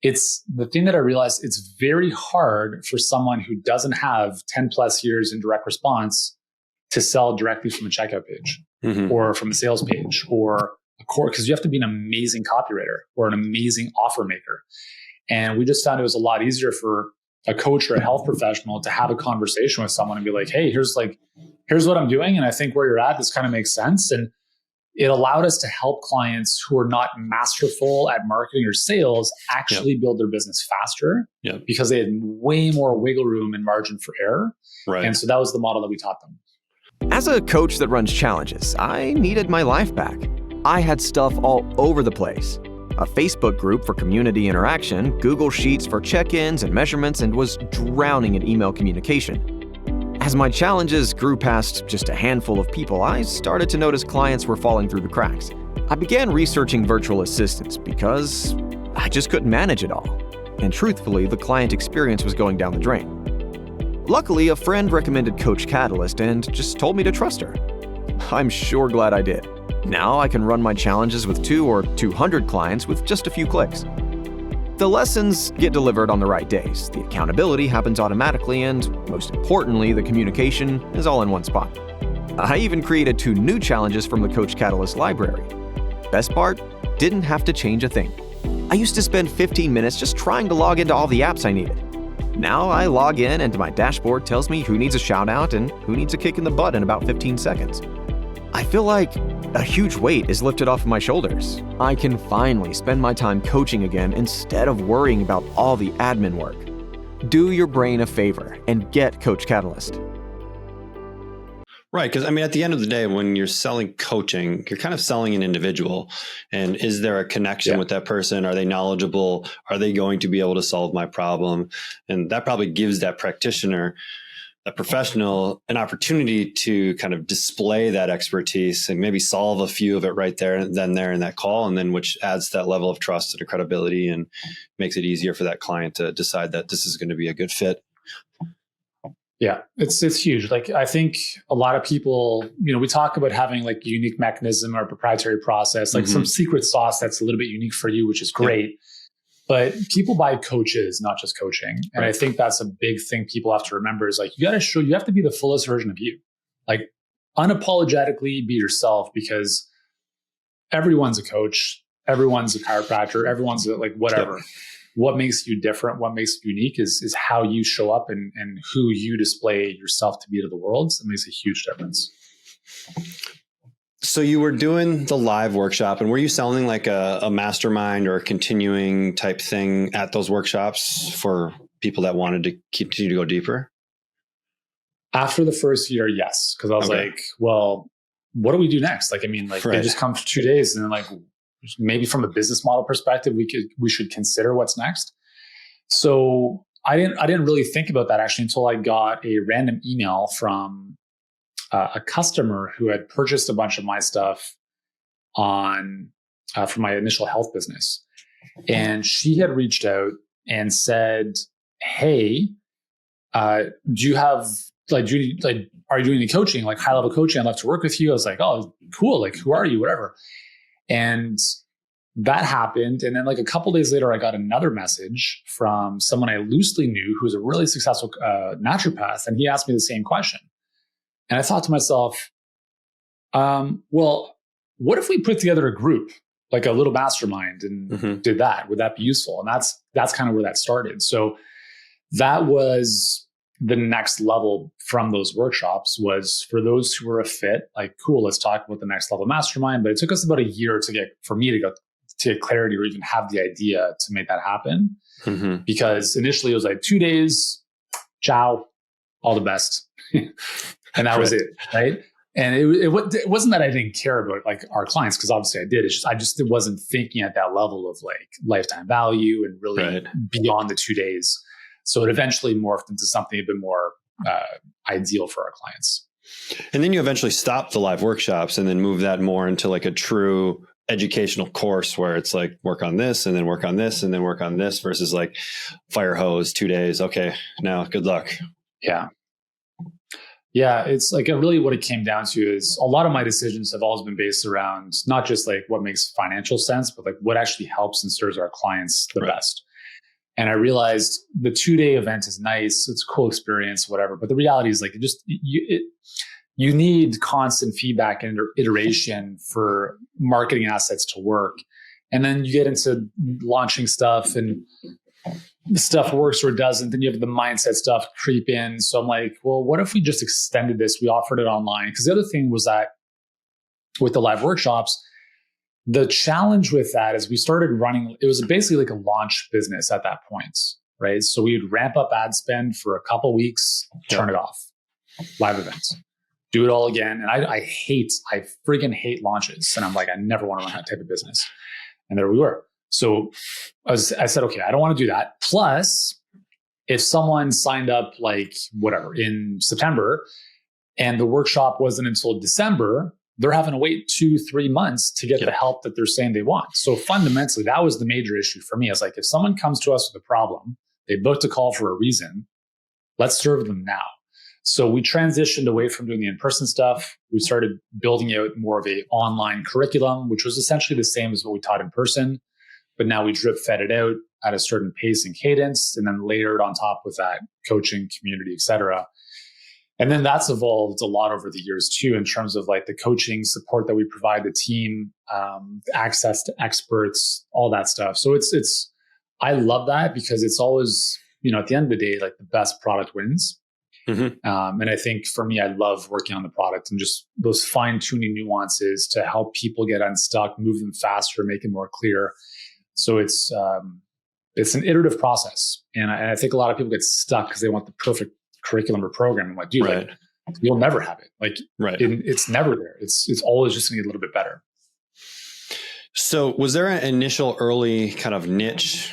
it's the thing that I realized, it's very hard for someone who doesn't have 10 plus years in direct response to sell directly from a checkout page or from a sales page or a core, because you have to be an amazing copywriter or an amazing offer maker. And we just found it was a lot easier for a coach or a health professional to have a conversation with someone and be like, hey, here's what I'm doing. And I think where you're at, this kind of makes sense. And it allowed us to help clients who are not masterful at marketing or sales actually build their business faster because they had way more wiggle room and margin for error. Right. And so that was the model that we taught them. As a coach that runs challenges, I needed my life back. I had stuff all over the place. A Facebook group for community interaction, Google Sheets for check-ins and measurements, and was drowning in email communication. As my challenges grew past just a handful of people, I started to notice clients were falling through the cracks. I began researching virtual assistants because I just couldn't manage it all. And truthfully, the client experience was going down the drain. Luckily, a friend recommended Coach Catalyst and just told me to trust her. I'm sure glad I did. Now I can run my challenges with 2 or 200 clients with just a few clicks. The lessons get delivered on the right days, the accountability happens automatically, and most importantly, the communication is all in one spot. I even created 2 new challenges from the Coach Catalyst library. Best part, didn't have to change a thing. I used to spend 15 minutes just trying to log into all the apps I needed. Now I log in and my dashboard tells me who needs a shout out and who needs a kick in the butt in about 15 seconds. I feel like a huge weight is lifted off of my shoulders. I can finally spend my time coaching again instead of worrying about all the admin work. Do your brain a favor and get Coach Catalyst. Right. Because I mean, at the end of the day, when you're selling coaching, you're kind of selling an individual. And is there a connection with that person? Are they knowledgeable? Are they going to be able to solve my problem? And that probably gives that practitioner, that professional, an opportunity to kind of display that expertise and maybe solve a few of it right there and then there in that call. And then which adds that level of trust and credibility and makes it easier for that client to decide that this is going to be a good fit. Yeah, it's huge. Like, I think a lot of people, we talk about having like a unique mechanism or proprietary process, like some secret sauce that's a little bit unique for you, which is great. But people buy coaches, not just coaching. And I think that's a big thing people have to remember is like, you have to be the fullest version of you. Like, unapologetically be yourself, because everyone's a coach, everyone's a chiropractor, everyone's like whatever. Yep. What makes you different, what makes you unique is how you show up and who you display yourself to be to the world. So it makes a huge difference. So you were doing the live workshop, and were you selling like a mastermind or a continuing type thing at those workshops for people that wanted to continue to go deeper? After the first year, yes. Because I was like, well, what do we do next? Like, I mean, like they just come for 2 days and then like, maybe from a business model perspective, we should consider what's next. So I didn't really think about that actually until I got a random email from a customer who had purchased a bunch of my stuff on for my initial health business, and she had reached out and said, "Hey, do you have are you doing any coaching, like high level coaching? I'd love to work with you. I was like, oh, cool. Like, who are you? Whatever. And that happened. And then like a couple days later, I got another message from someone I loosely knew who was a really successful naturopath. And he asked me the same question. And I thought to myself, well, what if we put together a group, like a little mastermind, and did that? Would that be useful? And that's kind of where that started. So that was the next level from those workshops, was for those who were a fit, like, cool, let's talk about the next level mastermind. But it took us about a year for me to get clarity or even have the idea to make that happen. Because initially it was like 2 days, ciao, all the best. And that was it. Right. And it wasn't that I didn't care about like our clients, because obviously I did. It's just, I wasn't thinking at that level of like lifetime value and really beyond the 2 days. So it eventually morphed into something a bit more ideal for our clients. And then you eventually stopped the live workshops and then moved that more into like a true educational course where it's like work on this and then work on this and then work on this, versus like fire hose 2 days. Okay, now good luck. Yeah. Yeah, it's like really what it came down to is a lot of my decisions have always been based around not just like what makes financial sense, but like what actually helps and serves our clients the best. And I realized the 2-day event is nice. It's a cool experience, whatever. But the reality is like, you need constant feedback and iteration for marketing assets to work. And then you get into launching stuff and the stuff works or it doesn't. Then you have the mindset stuff creep in. So I'm like, well, what if we just extended this? We offered it online. Because the other thing was that with the live workshops, the challenge with that is we started running, it was basically like a launch business at that point, right? So we would ramp up ad spend for a couple weeks, turn it off, live events, do it all again. And I freaking hate launches. And I'm like, I never want to run that type of business. And there we were. So I said, okay, I don't want to do that. Plus, if someone signed up like whatever in September and the workshop wasn't until December, they're having to wait 2-3 months to get the help that they're saying they want. So fundamentally, that was the major issue for me. It's like, if someone comes to us with a problem, they booked a call for a reason, let's serve them now. So we transitioned away from doing the in-person stuff. We started building out more of a online curriculum, which was essentially the same as what we taught in person. But now we drip fed it out at a certain pace and cadence, and then layered on top with that coaching community, et cetera. And then that's evolved a lot over the years too, in terms of like the coaching support that we provide the team, access to experts, all that stuff. So I love that because it's always, at the end of the day, like the best product wins. And I think for me, I love working on the product and just those fine tuning nuances to help people get unstuck, move them faster, make it more clear. So it's an iterative process. And I think a lot of people get stuck because they want the perfect curriculum or program. I'm like, dude, like, you'll never have it. Like, it's never there. It's always just going to get a little bit better. So was there an initial early kind of niche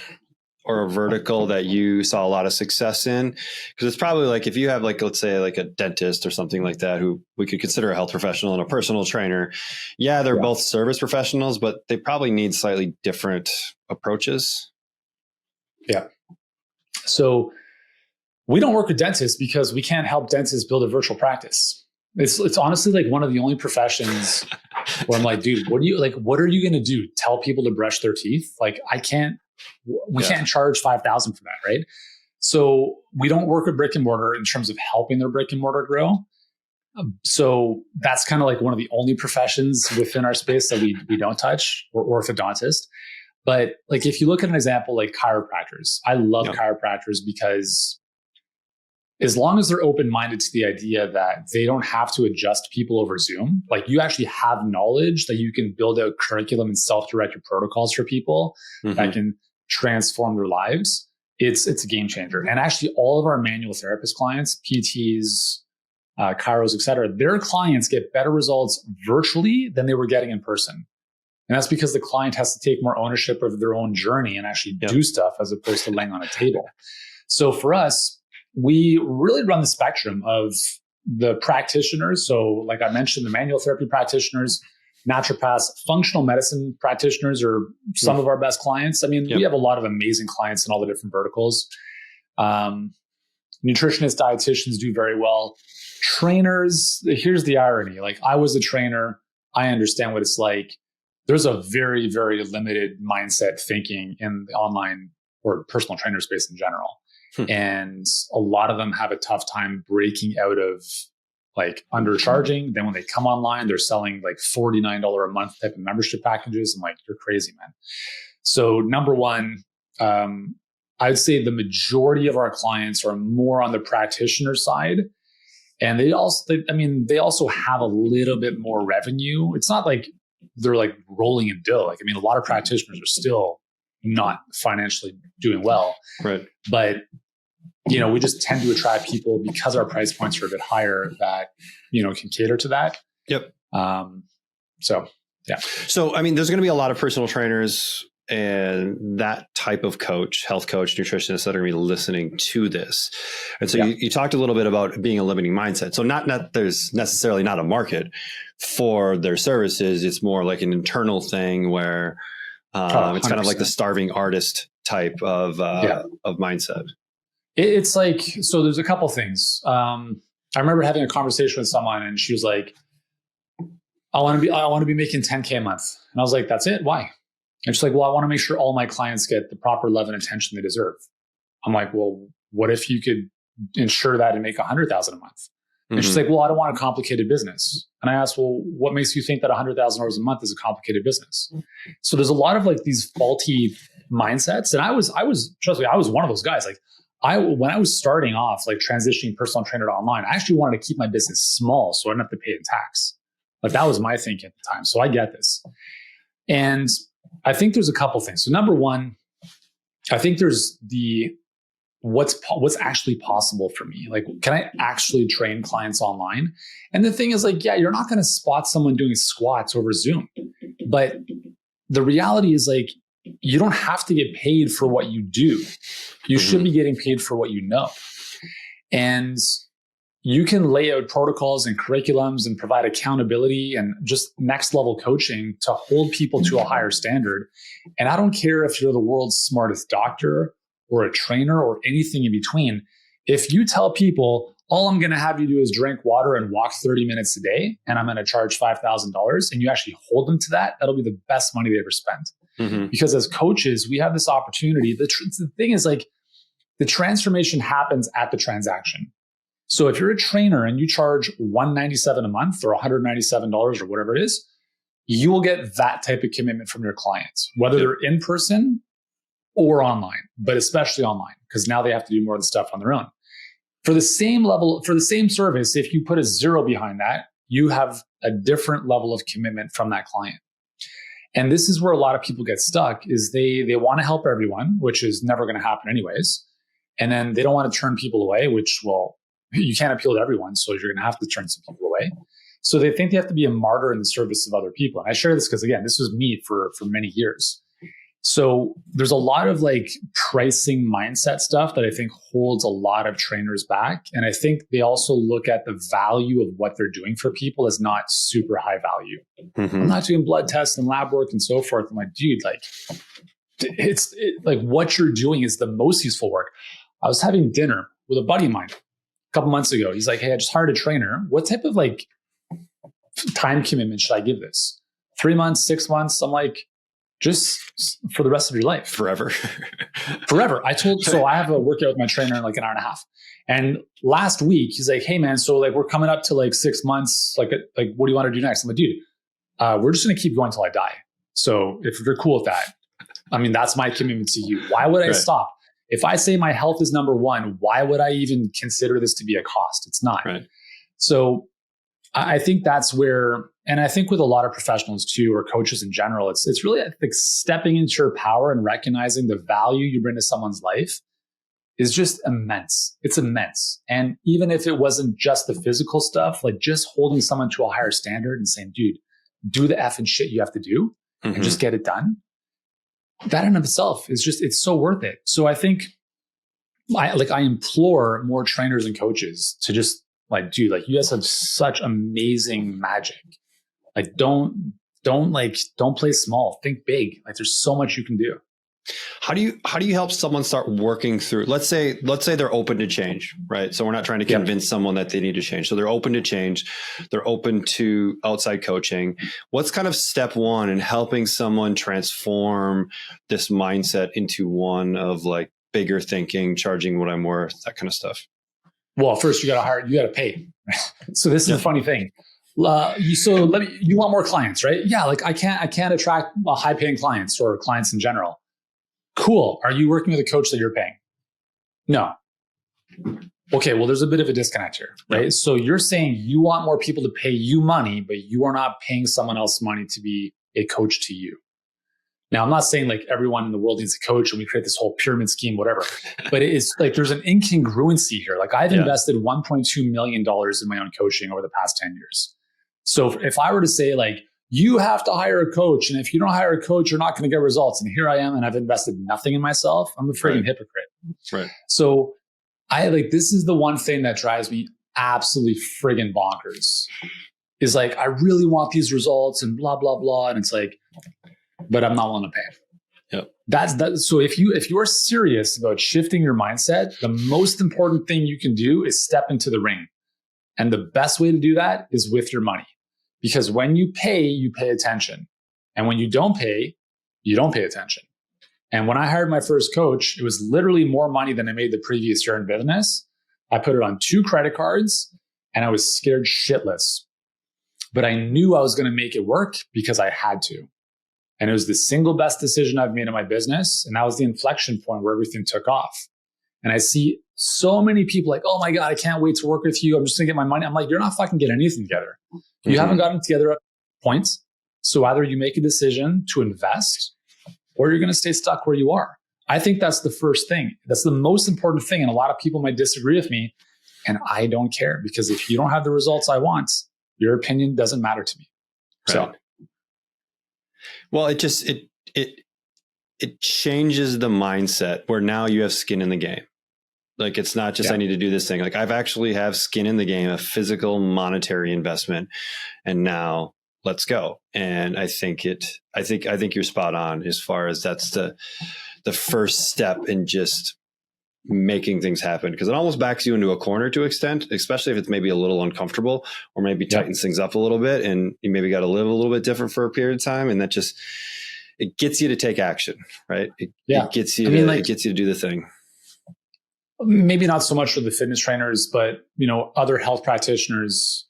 or a vertical that you saw a lot of success in? Because it's probably like, if you have like, let's say like a dentist or something like that, who we could consider a health professional and a personal trainer. Yeah, they're both service professionals, but they probably need slightly different approaches. Yeah. So we don't work with dentists because we can't help dentists build a virtual practice. It's honestly like one of the only professions where I'm like, dude, what are you going to do? Tell people to brush their teeth? Like, we can't charge $5,000 for that. Right. So we don't work with brick and mortar in terms of helping their brick and mortar grow. So that's kind of like one of the only professions within our space that we don't touch, or orthodontist. But like, if you look at an example, like chiropractors, I love chiropractors because as long as they're open-minded to the idea that they don't have to adjust people over Zoom, like you actually have knowledge that you can build out curriculum and self-directed protocols for people that can transform their lives, it's a game changer. And actually all of our manual therapist clients, PTs, chiros, et cetera, their clients get better results virtually than they were getting in person. And that's because the client has to take more ownership of their own journey and actually do stuff as opposed to laying on a table. So for us, we really run the spectrum of the practitioners. So like I mentioned, the manual therapy practitioners, naturopaths, functional medicine practitioners are some of our best clients. I mean, we have a lot of amazing clients in all the different verticals. Nutritionists, dietitians do very well. Trainers, here's the irony. Like, I was a trainer. I understand what it's like. There's a very, very limited mindset thinking in the online or personal trainer space in general. And a lot of them have a tough time breaking out of like undercharging. Then when they come online, they're selling like $49 a month type of membership packages. I'm like, you're crazy, man. So number one, I'd say the majority of our clients are more on the practitioner side. And they also have a little bit more revenue. It's not like they're like rolling in dough. Like, I mean, a lot of practitioners are still not financially doing well. Right. But, you know, we just tend to attract people because our price points are a bit higher that, you know, can cater to that. Yep. So, yeah. So, I mean, there's going to be a lot of personal trainers and that type of coach, health coach, nutritionist that are going to be listening to this. And so you talked a little bit about being a limiting mindset. So not there's necessarily not a market for their services. It's more like an internal thing where it's kind of like the starving artist type of mindset. It's like, so there's a couple things. I remember having a conversation with someone and she was like, I want to be making 10K a month. And I was like, that's it? Why? And she's like, well, I want to make sure all my clients get the proper love and attention they deserve. I'm like, well, what if you could ensure that and make 100,000 a month? And she's like, well, I don't want a complicated business. And I asked, well, what makes you think that $100,000 a month is a complicated business? So there's a lot of like these faulty mindsets. And I was trust me, I was one of those guys. Like when I was starting off, like transitioning personal trainer to online, I actually wanted to keep my business small so I didn't have to pay in tax. Like that was my thinking at the time. So I get this. And I think there's a couple things. So number one, I think there's what's actually possible for me. Like, can I actually train clients online? And the thing is, like, yeah, you're not going to spot someone doing squats over Zoom, but the reality is, like, you don't have to get paid for what you do. You should be getting paid for what you know. And you can lay out protocols and curriculums and provide accountability and just next level coaching to hold people to a higher standard. And I don't care if you're the world's smartest doctor or a trainer or anything in between. If you tell people, all I'm going to have you do is drink water and walk 30 minutes a day, and I'm going to charge $5,000, and you actually hold them to that, that'll be the best money they ever spent. Because as coaches, we have this opportunity. The thing is, like, the transformation happens at the transaction. So if you're a trainer and you charge $197 a month or $197 or whatever it is, you will get that type of commitment from your clients, whether they're in person or online, but especially online, because now they have to do more of the stuff on their own. For the same level, for the same service, if you put a zero behind that, you have a different level of commitment from that client. And this is where a lot of people get stuck, is they want to help everyone, which is never going to happen anyways. And then they don't want to turn people away, which, well, you can't appeal to everyone, so you're going to have to turn some people away. So they think they have to be a martyr in the service of other people. And I share this because, again, this was me for many years. So there's a lot of like pricing mindset stuff that I think holds a lot of trainers back. And I think they also look at the value of what they're doing for people as not super high value. I'm not doing blood tests and lab work and so forth. I'm like, dude, like it's like what you're doing is the most useful work. I was having dinner with a buddy of mine a couple months ago. He's like, hey, I just hired a trainer. What type of like time commitment should I give this? 3 months, 6 months? I'm like, just for the rest of your life. Forever. So I have a workout with my trainer in like an hour and a half. And last week he's like, hey man, so like we're coming up to like 6 months. Like what do you want to do next? I'm like, dude, we're just going to keep going till I die. So if you're cool with that, I mean, that's my commitment to you. Why would I stop? If I say my health is number one, why would I even consider this to be a cost? It's not. Right. So I think that's where, and I think with a lot of professionals too, or coaches in general, it's really like stepping into your power and recognizing the value you bring to someone's life is just immense. It's immense. And even if it wasn't just the physical stuff, like just holding someone to a higher standard and saying, dude, do the effing shit you have to do and just get it done. That in of itself is just, it's so worth it. So I think I implore more trainers and coaches to just like, dude, like you guys have such amazing magic. Like don't play small, think big. Like there's so much you can do. How do you help someone start working through, let's say they're open to change, right? So we're not trying to convince someone that they need to change. So they're open to change. They're open to outside coaching. What's kind of step one in helping someone transform this mindset into one of like bigger thinking, charging what I'm worth, that kind of stuff? Well, first you got to pay. So this is the funny thing. You want more clients, right? Yeah. Like I can't attract high paying clients or clients in general. Cool. Are you working with a coach that you're paying? No. Okay. Well, there's a bit of a disconnect here, right? Yeah. So you're saying you want more people to pay you money, but you are not paying someone else money to be a coach to you. Now, I'm not saying like everyone in the world needs a coach and we create this whole pyramid scheme, whatever, but it is like there's an incongruency here. Like I've invested $1.2 million in my own coaching over the past 10 years. So if I were to say like, you have to hire a coach, and if you don't hire a coach, you're not going to get results. And here I am, and I've invested nothing in myself. I'm a friggin' hypocrite. Right. So this is the one thing that drives me absolutely friggin' bonkers. Is like, I really want these results and blah, blah, blah. And it's like, but I'm not willing to pay. Yep. That. So if you are serious about shifting your mindset, the most important thing you can do is step into the ring. And the best way to do that is with your money. Because when you pay attention. And when you don't pay attention. And when I hired my first coach, it was literally more money than I made the previous year in business. I put it on 2 credit cards and I was scared shitless. But I knew I was going to make it work because I had to. And it was the single best decision I've made in my business. And that was the inflection point where everything took off. And I see so many people like, oh my God, I can't wait to work with you. I'm just gonna get my money. I'm like, you're not fucking getting anything together. You haven't gotten together at points. So either you make a decision to invest or you're gonna stay stuck where you are. I think that's the first thing. That's the most important thing. And a lot of people might disagree with me. And I don't care because if you don't have the results I want, your opinion doesn't matter to me. Right. So. Well, it changes the mindset where now you have skin in the game. Like, it's not just, I need to do this thing. Like, I've actually have skin in the game, a physical monetary investment. And now let's go. And I think you're spot on as far as that's the first step in just making things happen. Because it almost backs you into a corner to an extent, especially if it's maybe a little uncomfortable or maybe tightens things up a little bit. And you maybe got to live a little bit different for a period of time. And that just, it gets you to take action, right? It gets you it gets you to do the thing. Maybe not so much for the fitness trainers, but other health practitioners,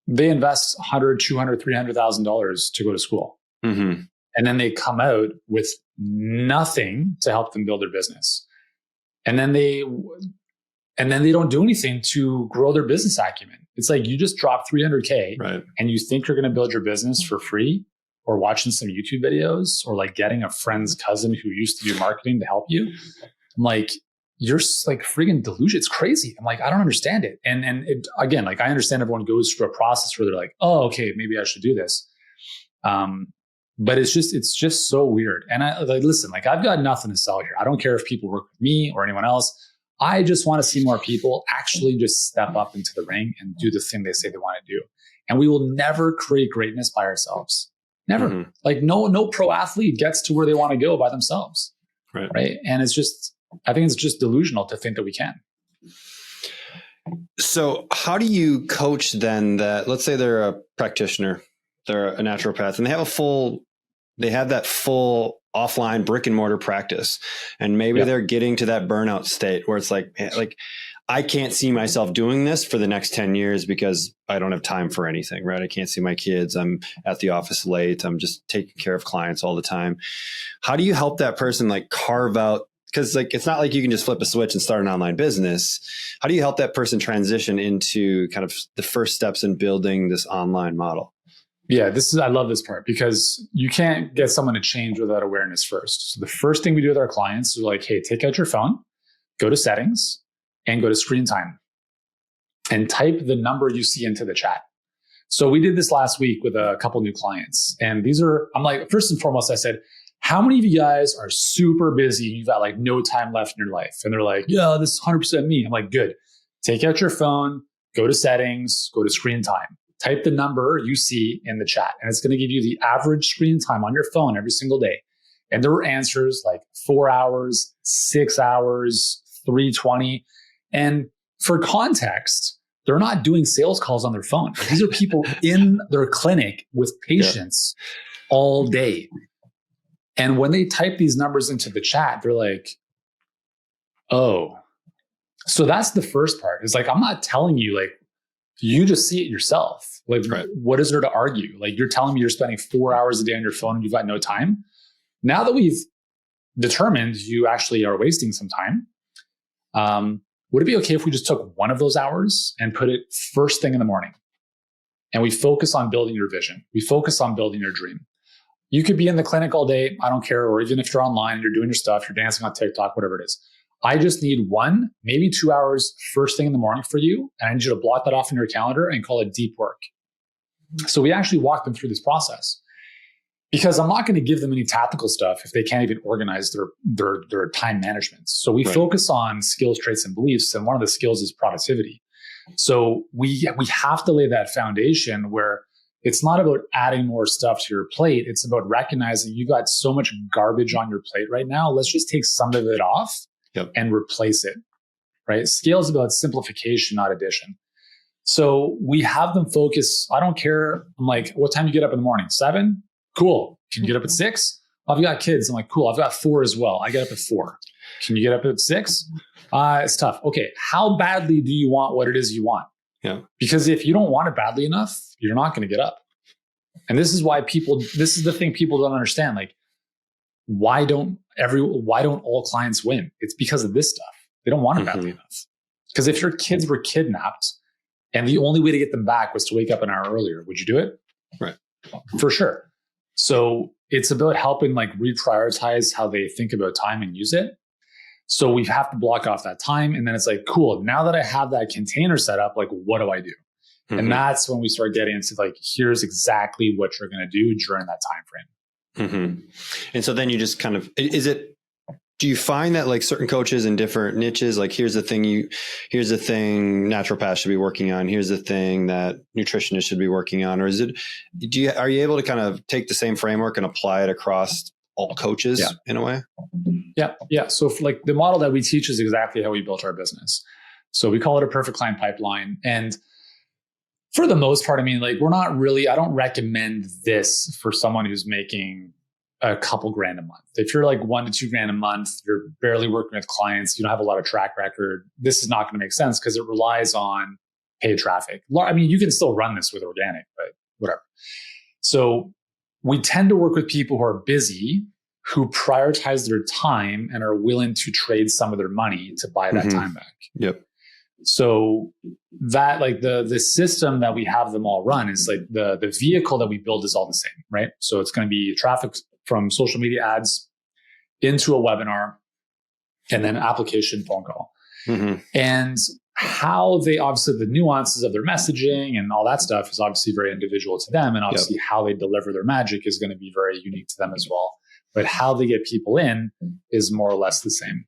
they invest $100,000, $200,000, $300,000 to go to school. Mm-hmm. And then they come out with nothing to help them build their business. And then they don't do anything to grow their business acumen. It's like you just drop $300K and you think you're going to build your business for free or watching some YouTube videos or like getting a friend's cousin who used to do marketing to help you. I'm like, you're like friggin' delusion. It's crazy. I'm like, I don't understand it. And it, again, like I understand everyone goes through a process where they're like, oh, okay, maybe I should do this. But it's just so weird. And I like, listen, like I've got nothing to sell here. I don't care if people work with me or anyone else. I just want to see more people actually just step up into the ring and do the thing they say they want to do. And we will never create greatness by ourselves. Never. Mm-hmm. Like no pro athlete gets to where they want to go by themselves. Right. And I think it's just delusional to think that we can. So how do you coach then that, let's say they're a practitioner, they're a naturopath, and they have that full offline brick and mortar practice. And maybe they're getting to that burnout state where it's like, I can't see myself doing this for the next 10 years because I don't have time for anything, right? I can't see my kids. I'm at the office late. I'm just taking care of clients all the time. How do you help that person like carve out? Because like, it's not like you can just flip a switch and start an online business. How do you help that person transition into kind of the first steps in building this online model? Yeah, I love this part because you can't get someone to change without awareness first. So the first thing we do with our clients is like, hey, take out your phone, go to settings and go to screen time and type the number you see into the chat. So we did this last week with a couple new clients. And I'm like, first and foremost, I said, how many of you guys are super busy? You've got like no time left in your life. And they're like, yeah, this is 100% me. I'm like, good. Take out your phone, go to settings, go to screen time. Type the number you see in the chat. And it's going to give you the average screen time on your phone every single day. And there were answers like 4 hours, 6 hours, 320. And for context, they're not doing sales calls on their phone. These are people in their clinic with patients all day. And when they type these numbers into the chat, they're like, oh. So that's the first part. It's like, I'm not telling you, like, you just see it yourself. Like, what is there to argue? Like, you're telling me you're spending 4 hours a day on your phone and you've got no time. Now that we've determined you actually are wasting some time, would it be okay if we just took one of those hours and put it first thing in the morning? And we focus on building your vision. We focus on building your dream. You could be in the clinic all day, I don't care, or even if you're online, you're doing your stuff, you're dancing on TikTok, whatever it is. I just need 1, maybe 2 hours first thing in the morning for you. And I need you to block that off in your calendar and call it deep work. So we actually walk them through this process because I'm not going to give them any tactical stuff if they can't even organize their time management. So we focus on skills, traits, and beliefs. And one of the skills is productivity. So we have to lay that foundation where it's not about adding more stuff to your plate. It's about recognizing you got so much garbage on your plate right now. Let's just take some of it off and replace it, right? Scale is about simplification, not addition. So we have them focus. I don't care. I'm like, what time do you get up in the morning? 7? Cool. Can you get up at 6? I've got kids. I'm like, cool. I've got 4 as well. I get up at 4. Can you get up at 6? It's tough. Okay. How badly do you want what it is you want? Yeah. Because if you don't want it badly enough, you're not going to get up. And this is why this is the thing people don't understand. Like, why don't all clients win? It's because of this stuff. They don't want it badly enough. Because if your kids were kidnapped and the only way to get them back was to wake up an hour earlier, would you do it? Right. For sure. So it's about helping like reprioritize how they think about time and use it. So we have to block off that time. And then it's like, cool, now that I have that container set up, like, what do I do? And that's when we start getting into like, here's exactly what you're going to do during that time frame. And so then you just kind of, do you find that like certain coaches in different niches, like here's the thing naturopaths should be working on, here's the thing that nutritionists should be working on, or are you able to kind of take the same framework and apply it across all coaches in a way? Yeah. So like the model that we teach is exactly how we built our business. So we call it a perfect client pipeline. And for the most part, I mean, like I don't recommend this for someone who's making a couple grand a month. If you're like $1 to $2 grand a month, you're barely working with clients, you don't have a lot of track record, this is not going to make sense because it relies on paid traffic. I mean, you can still run this with organic, but whatever. So we tend to work with people who are busy, who prioritize their time and are willing to trade some of their money to buy that time back. Yep. So that like the system that we have them all run is like the vehicle that we build is all the same, right? So it's going to be traffic from social media ads into a webinar and then application phone call. And how they obviously the nuances of their messaging and all that stuff is obviously very individual to them. And obviously how they deliver their magic is going to be very unique to them as well. But how they get people in is more or less the same.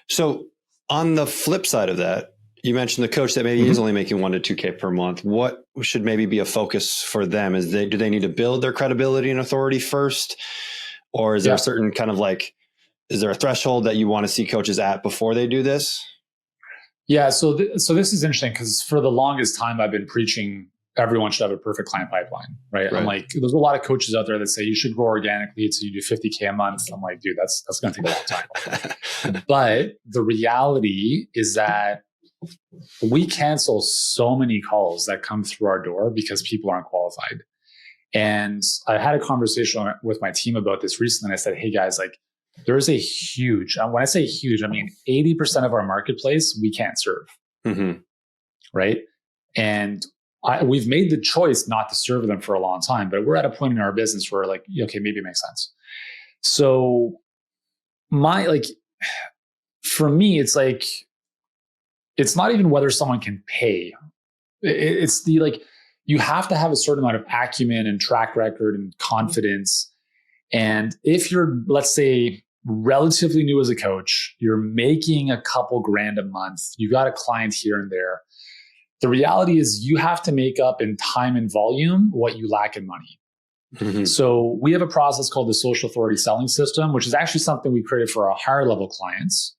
So on the flip side of that, you mentioned the coach that maybe is only making 1 to 2K per month. What should maybe be a focus for them? Do they need to build their credibility and authority first? Or is there a certain kind of like, is there a threshold that you want to see coaches at before they do this? Yeah. So this is interesting because for the longest time I've been preaching everyone should have a perfect client pipeline, right? I'm like, there's a lot of coaches out there that say you should grow organically so you do 50K a month. I'm like, dude, that's going to take a long time. But the reality is that we cancel so many calls that come through our door because people aren't qualified. And I had a conversation with my team about this recently. And I said, hey guys, like there's a huge, when I say huge, I mean 80% of our marketplace we can't serve, right? And we've made the choice not to serve them for a long time, but we're at a point in our business where like, okay, maybe it makes sense. So for me, it's like, it's not even whether someone can pay. It's the like, you have to have a certain amount of acumen and track record and confidence. And if you're, let's say, relatively new as a coach, you're making a couple grand a month, you got a client here and there. The reality is you have to make up in time and volume what you lack in money. So we have a process called the social authority selling system, which is actually something we created for our higher level clients.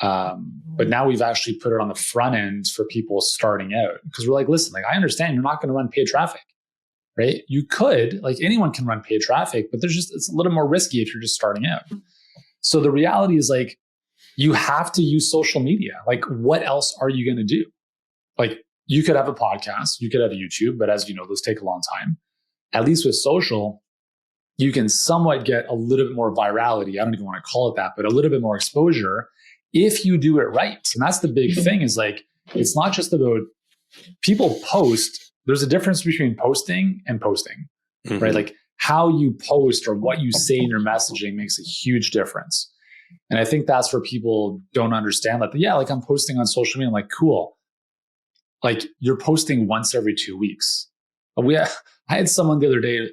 But now we've actually put it on the front end for people starting out, because we're like, listen, like, I understand you're not going to run paid traffic, right? You could, like, anyone can run paid traffic, but it's a little more risky if you're just starting out. So the reality is, like, you have to use social media. Like, what else are you going to do? Like, you could have a podcast, you could have YouTube, but as you know, those take a long time. At least with social, you can somewhat get a little bit more virality. I don't even want to call it that, but a little bit more exposure if you do it right. And that's the big thing, is like, it's not just about people post. There's a difference between posting and posting, right? Like, how you post or what you say in your messaging makes a huge difference. And I think that's where people don't understand that. Yeah, like, I'm posting on social media. I'm like, cool. Like, you're posting once every 2 weeks. I had someone the other day,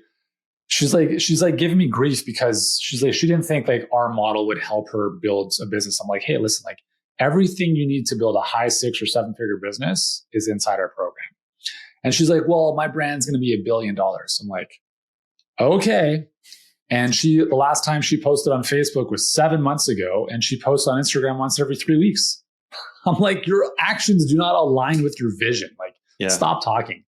she's like giving me grief because she's like, she didn't think like our model would help her build a business. I'm like, hey, listen, like, everything you need to build a high 6 or 7 figure business is inside our program. And she's like, well, my brand's going to be $1 billion. I'm like, okay. And the last time she posted on Facebook was 7 months ago, and she posts on Instagram once every 3 weeks. I'm like, your actions do not align with your vision. Like, stop talking.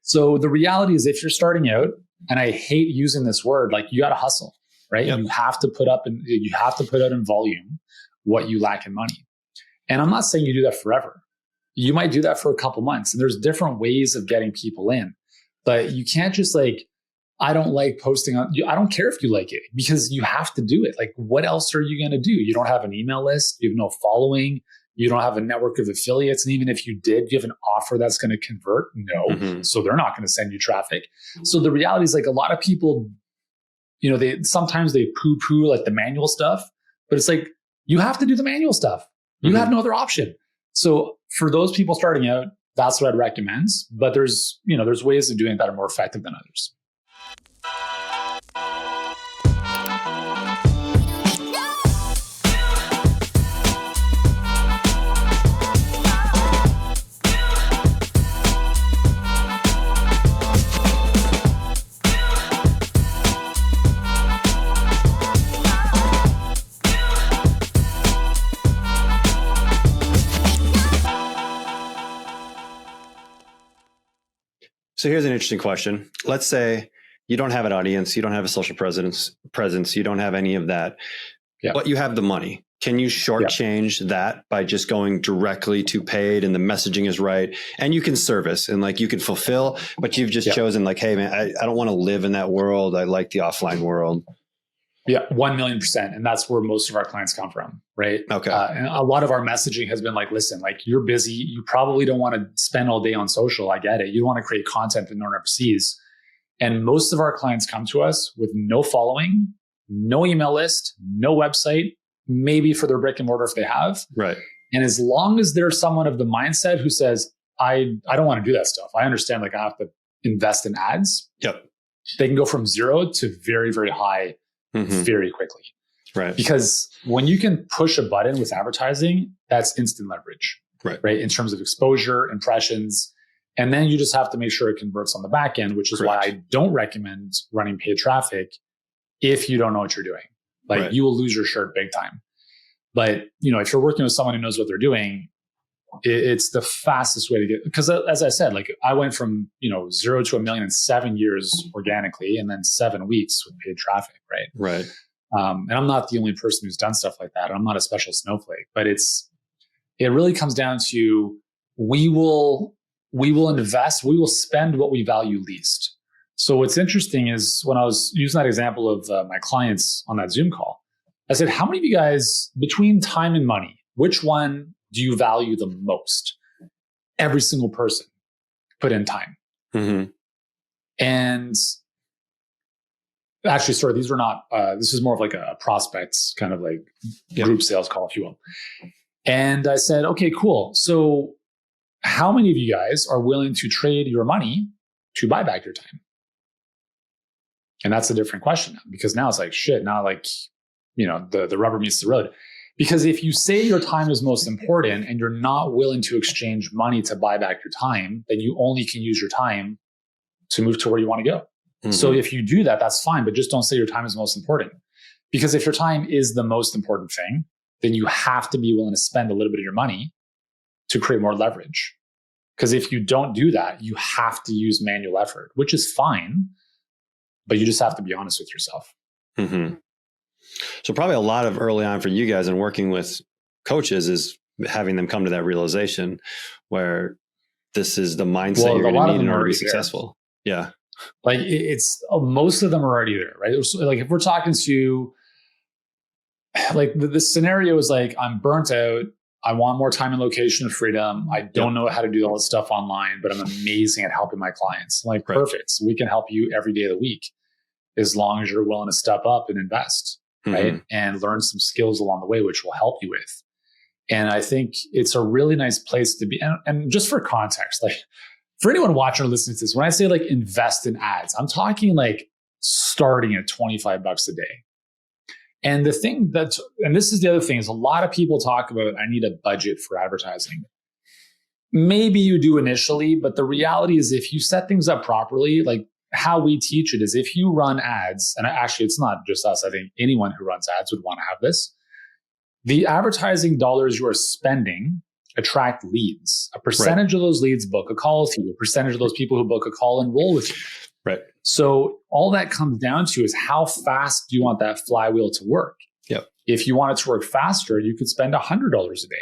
So the reality is, if you're starting out, and I hate using this word, like, you got to hustle, right? You have to put out in volume what you lack in money. And I'm not saying you do that forever. You might do that for a couple months, and there's different ways of getting people in, but you can't just like, I don't like posting on you. I don't care if you like it, because you have to do it. Like, what else are you going to do? You don't have an email list. You have no following. You don't have a network of affiliates. And even if you did, you have an offer that's going to convert? No. So they're not going to send you traffic. So the reality is, like, a lot of people, sometimes they poo-poo like the manual stuff, but it's like, you have to do the manual stuff. You have no other option. So for those people starting out, that's what I'd recommend. But there's ways of doing it that are more effective than others. So here's an interesting question. Let's say you don't have an audience, you don't have a social presence, you don't have any of that, but you have the money. Can you shortchange that by just going directly to paid, and the messaging is right, and you can service and like you can fulfill, but you've just chosen like, hey man, I don't want to live in that world. I like the offline world. Yeah, 1,000,000%. And that's where most of our clients come from, right? Okay. And a lot of our messaging has been like, listen, like, you're busy. You probably don't want to spend all day on social. I get it. You want to create content that no one ever sees. And most of our clients come to us with no following, no email list, no website, maybe for their brick and mortar if they have. Right. And as long as there's someone of the mindset who says, I don't want to do that stuff. I understand, like, I have to invest in ads. They can go from 0 to very, very high very quickly. Right. Because when you can push a button with advertising, that's instant leverage. Right. In terms of exposure, impressions. And then you just have to make sure it converts on the back end, which is why I don't recommend running paid traffic if you don't know what you're doing. Like, you will lose your shirt big time. But, if you're working with someone who knows what they're doing, it's the fastest way to get, because as I said, like, I went from, 0 to $1 million in 7 years organically, and then 7 weeks with paid traffic. Right. And I'm not the only person who's done stuff like that. I'm not a special snowflake, but it really comes down to, we will invest, we will spend what we value least. So what's interesting is, when I was using that example of my clients on that Zoom call, I said, how many of you guys, between time and money, which one do you value the most? Every single person put in time. And actually, sorry, these were not, this is more of like a prospects kind of like group sales call, if you will. And I said, okay, cool. So how many of you guys are willing to trade your money to buy back your time? And that's a different question now, because now it's like, shit, now like, the rubber meets the road. Because if you say your time is most important and you're not willing to exchange money to buy back your time, then you only can use your time to move to where you want to go. So if you do that, that's fine, but just don't say your time is most important. Because if your time is the most important thing, then you have to be willing to spend a little bit of your money to create more leverage. Because if you don't do that, you have to use manual effort, which is fine, but you just have to be honest with yourself. Mm-hmm. So probably a lot of early on for you guys in working with coaches is having them come to that realization where this is the mindset you're going to need in order to be successful. Yeah. Like it's most of them are already there, right? So like if we're talking to like the scenario is like, I'm burnt out. I want more time and location and freedom. I don't know how to do all this stuff online, but I'm amazing at helping my clients. I'm like, perfect. So we can help you every day of the week as long as you're willing to step up and invest, right? And learn some skills along the way, which will help you with. And I think it's a really nice place to be. And just for context, like for anyone watching or listening to this, when I say like invest in ads, I'm talking like starting at $25 a day. And the thing and this is the other thing, is a lot of people talk about, I need a budget for advertising. Maybe you do initially, but the reality is if you set things up properly, like how we teach it is if you run ads, and actually it's not just us, I think anyone who runs ads would want to have this. The advertising dollars you are spending attract leads. A percentage of those leads book a call with you. A percentage of those people who book a call enroll with you. Right. So all that comes down to is how fast do you want that flywheel to work? Yep. If you want it to work faster, you could spend $100 a day.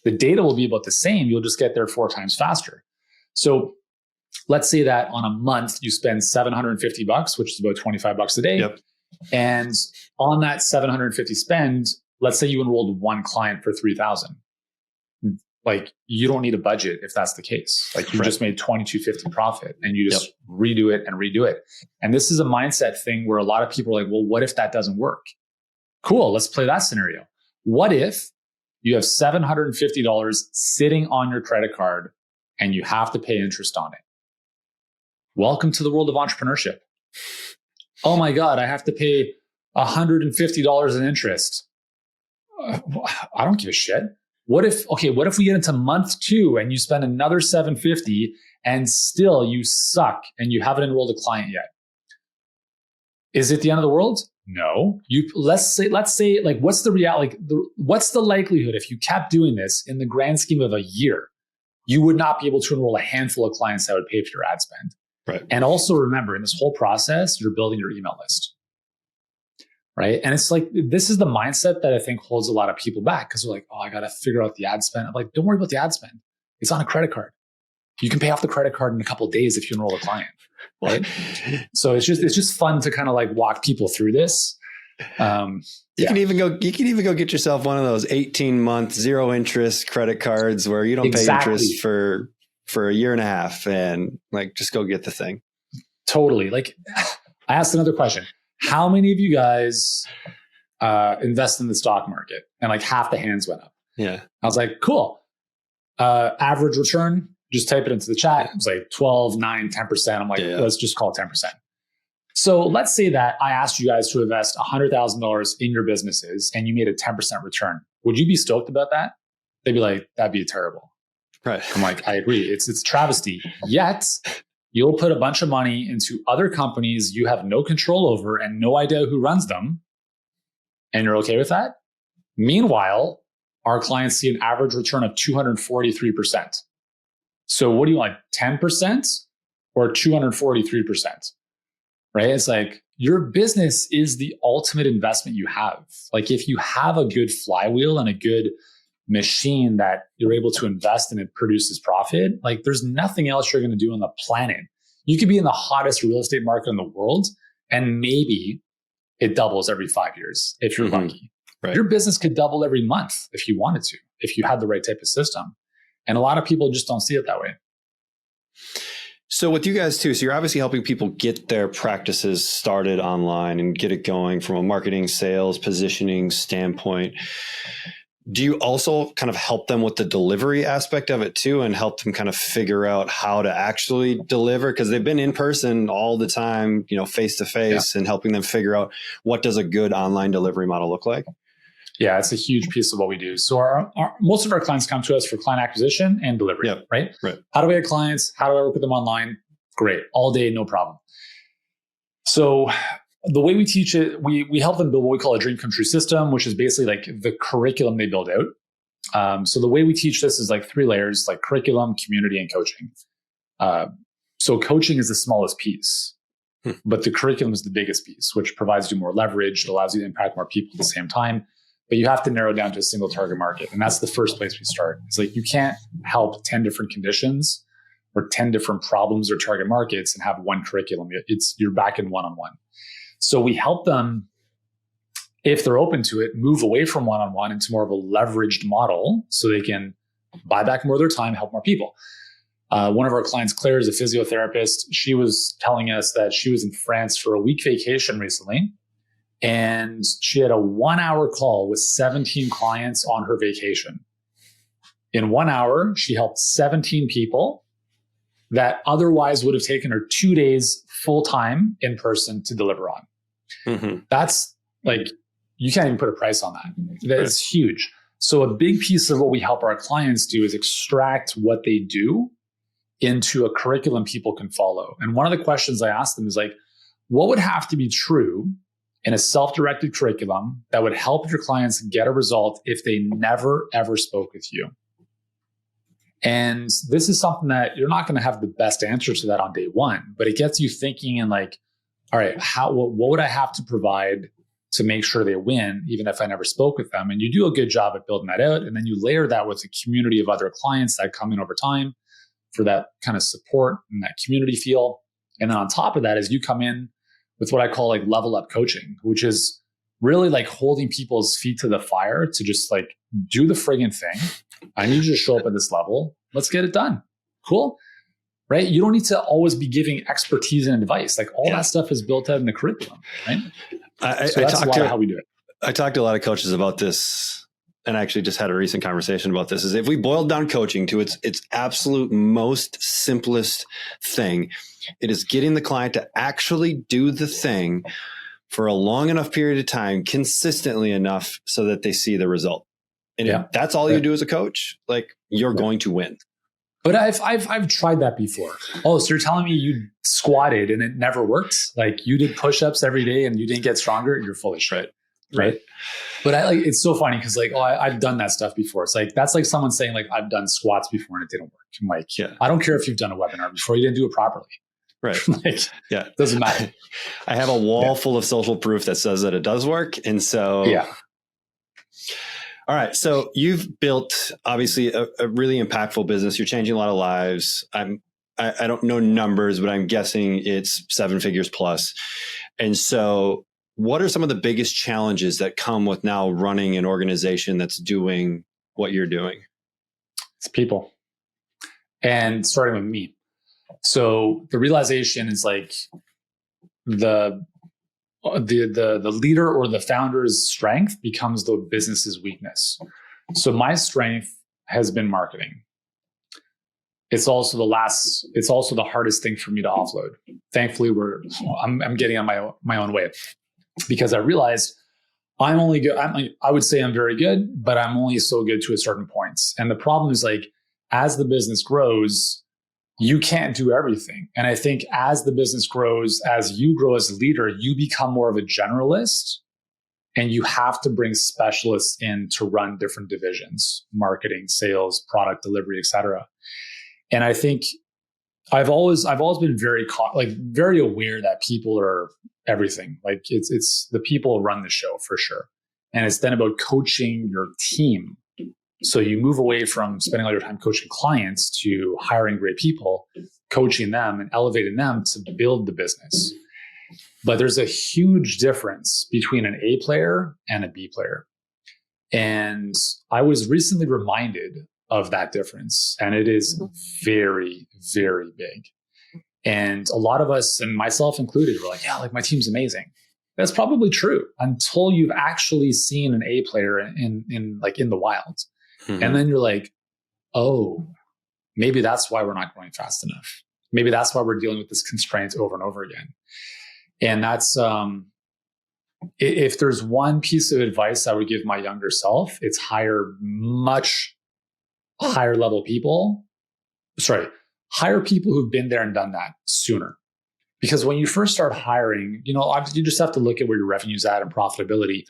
The data will be about the same. You'll just get there 4 times faster. So let's say that on a month you spend $750, which is about $25 a day. Yep. And on that 750 spend, let's say you enrolled one client for $3,000. Like you don't need a budget if that's the case. Like you just made $2,250 profit and you just redo it and redo it. And this is a mindset thing where a lot of people are like, well, what if that doesn't work? Cool. Let's play that scenario. What if you have $750 sitting on your credit card and you have to pay interest on it? Welcome to the world of entrepreneurship. Oh my God, I have to pay $150 in interest. I don't give a shit. What if we get into month 2 and you spend another $750 and still you suck and you haven't enrolled a client yet? Is it the end of the world? No. Let's say like what's the reality? What's the likelihood if you kept doing this in the grand scheme of a year, you would not be able to enroll a handful of clients that would pay for your ad spend? Right. And also remember, in this whole process, you're building your email list. Right. And it's like, this is the mindset that I think holds a lot of people back because they're like, oh, I got to figure out the ad spend. I'm like, don't worry about the ad spend. It's on a credit card. You can pay off the credit card in a couple of days if you enroll a client. Right. So it's just fun to kind of like walk people through this. You can even go get yourself one of those 18-month 0 interest credit cards where you don't pay interest for a year and a half and like, just go get the thing. Totally. Like I asked another question. How many of you guys invest in the stock market? And like half the hands went up. Yeah. I was like, cool. Average return, just type it into the chat. It was like 12, 9, 10%. I'm like, let's just call it 10%. So let's say that I asked you guys to invest $100,000 in your businesses and you made a 10% return. Would you be stoked about that? They'd be like, that'd be terrible. Right. I'm like, I agree. It's travesty. Yet you'll put a bunch of money into other companies you have no control over and no idea who runs them. And you're okay with that? Meanwhile, our clients see an average return of 243%. So what do you want, 10% or 243%? Right? It's like your business is the ultimate investment you have. Like if you have a good flywheel and a good machine that you're able to invest in, it produces profit. Like there's nothing else you're going to do on the planet. You could be in the hottest real estate market in the world and maybe it doubles every 5 years if you're lucky. Right. Your business could double every month if you wanted to, if you had the right type of system. And a lot of people just don't see it that way. So with you guys too, so you're obviously helping people get their practices started online and get it going from a marketing, sales, positioning standpoint. Do you also kind of help them with the delivery aspect of it too and help them kind of figure out how to actually deliver? Because they've been in person all the time, face to face, and helping them figure out what does a good online delivery model look like? Yeah, it's a huge piece of what we do. So most of our clients come to us for client acquisition and delivery, right? Right. How do I get clients? How do I work with them online? Great. All day, no problem. So the way we teach it, we help them build what we call a dream come true system, which is basically like the curriculum they build out. So the way we teach this is like 3 layers, like curriculum, community, and coaching. So coaching is the smallest piece, but the curriculum is the biggest piece, which provides you more leverage. It allows you to impact more people at the same time. But you have to narrow down to a single target market. And that's the first place we start. It's like you can't help 10 different conditions or 10 different problems or target markets and have one curriculum. You're back in one-on-one. So we help them, if they're open to it, move away from one-on-one into more of a leveraged model so they can buy back more of their time, help more people. One of our clients, Claire, is a physiotherapist. She was telling us that she was in France for a week vacation recently, and she had a 1-hour call with 17 clients on her vacation. In 1 hour, she helped 17 people that otherwise would have taken her 2 days full-time in person to deliver on. Mm-hmm. That's like, you can't even put a price on that. That's huge. So a big piece of what we help our clients do is extract what they do into a curriculum people can follow. And one of the questions I ask them is like, what would have to be true in a self-directed curriculum that would help your clients get a result if they never, ever spoke with you? And this is something that you're not going to have the best answer to that on day one, but it gets you thinking and like, all right, what would I have to provide to make sure they win, even if I never spoke with them? And you do a good job at building that out. And then you layer that with a community of other clients that come in over time for that kind of support and that community feel. And then on top of that is you come in with what I call like level up coaching, which is really like holding people's feet to the fire to just like do the friggin' thing. I need you to show up at this level. Let's get it done. Cool. Right? You don't need to always be giving expertise and advice. Like all that stuff is built out in the curriculum, right? So that's a lot of how we do it. I talked to a lot of coaches about this, and I actually just had a recent conversation about this, is if we boiled down coaching to its absolute most simplest thing, it is getting the client to actually do the thing for a long enough period of time, consistently enough so that they see the result. And if that's all you do as a coach, like you're going to win. But I've tried that before. Oh, so you're telling me you squatted and it never worked? Like you did push-ups every day and you didn't get stronger? You're full of shit. Right. But it's so funny because like, I've done that stuff before. It's like, that's like someone saying like, I've done squats before and it didn't work. I'm like, I don't care if you've done a webinar before, you didn't do it properly. Right. Doesn't matter. I have a wall full of social proof that says that it does work. And so, all right. So you've built obviously a really impactful business. You're changing a lot of lives. I don't know numbers, but I'm guessing it's 7 figures plus. And so what are some of the biggest challenges that come with now running an organization that's doing what you're doing? It's people, and starting with me. So the realization is like the leader or the founder's strength becomes the business's weakness. So my strength has been marketing. It's also the hardest thing for me to offload. Thankfully, I'm getting on my own way, because I realized I'm only good. I would say I'm very good, but I'm only so good to a certain point. And the problem is like, as the business grows, you can't do everything. And I think as the business grows, as you grow as a leader, you become more of a generalist, and you have to bring specialists in to run different divisions: marketing, sales, product delivery, etc. And I think I've always been very aware that people are everything. Like it's the people run the show for sure. And it's then about coaching your team. So you move away from spending all your time coaching clients to hiring great people, coaching them and elevating them to build the business. But there's a huge difference between an A player and a B player. And I was recently reminded of that difference. And it is very, very big. And a lot of us, and myself included, were like, yeah, like my team's amazing. That's probably true until you've actually seen an A player in the wild. Mm-hmm. And then you're like, oh, maybe that's why we're not growing fast enough. Maybe that's why we're dealing with this constraint over and over again. And that's, if there's one piece of advice I would give my younger self, it's much higher level people. Hire people who've been there and done that sooner. Because when you first start hiring, obviously you just have to look at where your revenue's at and profitability.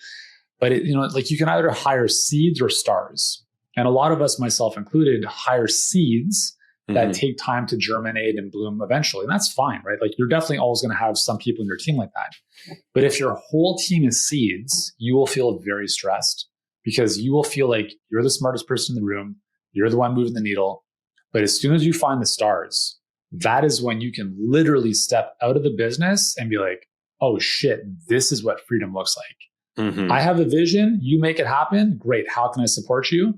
But you can either hire seeds or stars. And a lot of us, myself included, hire seeds that take time to germinate and bloom eventually. And that's fine, right? Like you're definitely always going to have some people in your team like that. But if your whole team is seeds, you will feel very stressed because you will feel like you're the smartest person in the room. You're the one moving the needle. But as soon as you find the stars, that is when you can literally step out of the business and be like, oh shit, this is what freedom looks like. I have a vision. You make it happen. Great. How can I support you?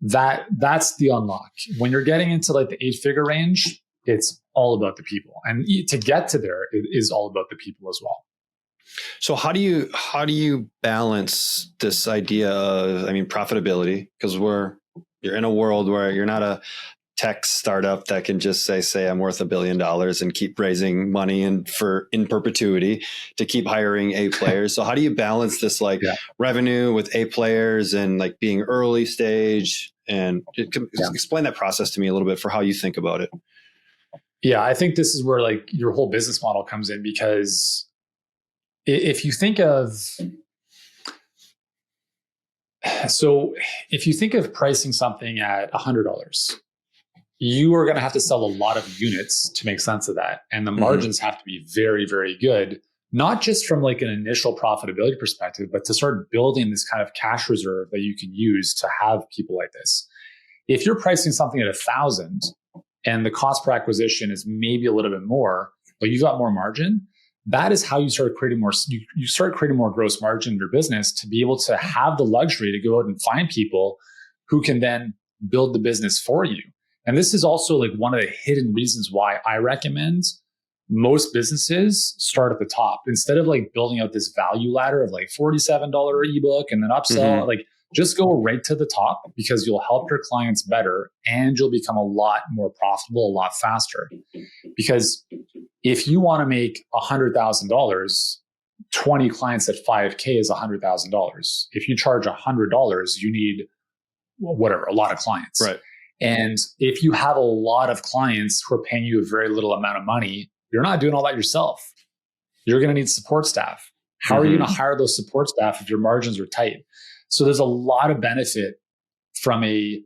That's the unlock. When you're getting into like the 8-figure range, it's all about the people. And to get to there, it is all about the people as well. So how do you balance this idea of, profitability? Because you're in a world where you're not a tech startup that can just say I'm worth $1 billion and keep raising money in perpetuity to keep hiring A players. So how do you balance this revenue with A players and like being early stage? And explain that process to me a little bit for how you think about it. Yeah, I think this is where like your whole business model comes in, because if you think of pricing something at $100, you are going to have to sell a lot of units to make sense of that. And the margins have to be very, very good, not just from like an initial profitability perspective, but to start building this kind of cash reserve that you can use to have people like this. If you're pricing something at 1,000 and the cost per acquisition is maybe a little bit more, but you've got more margin, that is how you start creating more. You start creating more gross margin in your business to be able to have the luxury to go out and find people who can then build the business for you. And this is also like one of the hidden reasons why I recommend most businesses start at the top instead of like building out this value ladder of like $47 ebook and then upsell. Like just go right to the top, because you'll help your clients better and you'll become a lot more profitable a lot faster. Because if you want to make $100,000, 20 clients at 5K is $100,000. If you charge $100, you need a lot of clients. Right. And if you have a lot of clients who are paying you a very little amount of money, you're not doing all that yourself. You're going to need support staff. How are you going to hire those support staff if your margins are tight? So there's a lot of benefit from a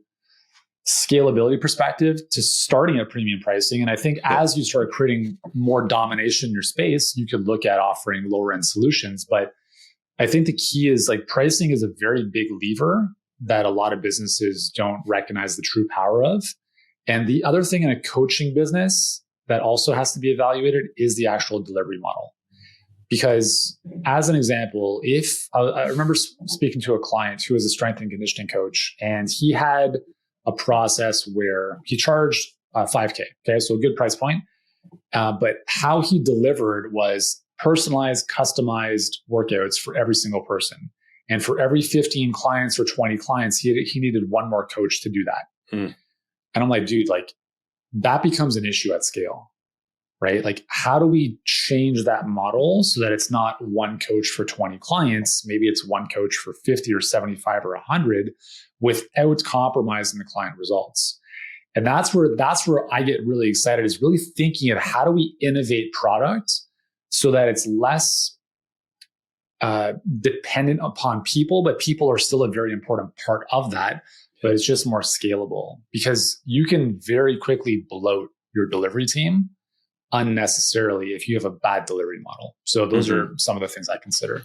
scalability perspective to starting at premium pricing. And I think as you start creating more domination in your space, you could look at offering lower end solutions. But I think the key is like pricing is a very big lever that a lot of businesses don't recognize the true power of. And the other thing in a coaching business that also has to be evaluated is the actual delivery model. Because as an example, if I remember speaking to a client who was a strength and conditioning coach, and he had a process where he charged $5K. Okay, so a good price point. But how he delivered was personalized, customized workouts for every single person. And for every 15 clients or 20 clients, he needed one more coach to do that. And I'm like, dude, like that becomes an issue at scale, right? Like, how do we change that model so that it's not one coach for 20 clients? Maybe it's one coach for 50 or 75 or 100 without compromising the client results. And that's where I get really excited, is really thinking of how do we innovate product so that it's less dependent upon people, but people are still a very important part of that, but it's just more scalable, because you can very quickly bloat your delivery team unnecessarily if you have a bad delivery model. So those are some of the things I consider.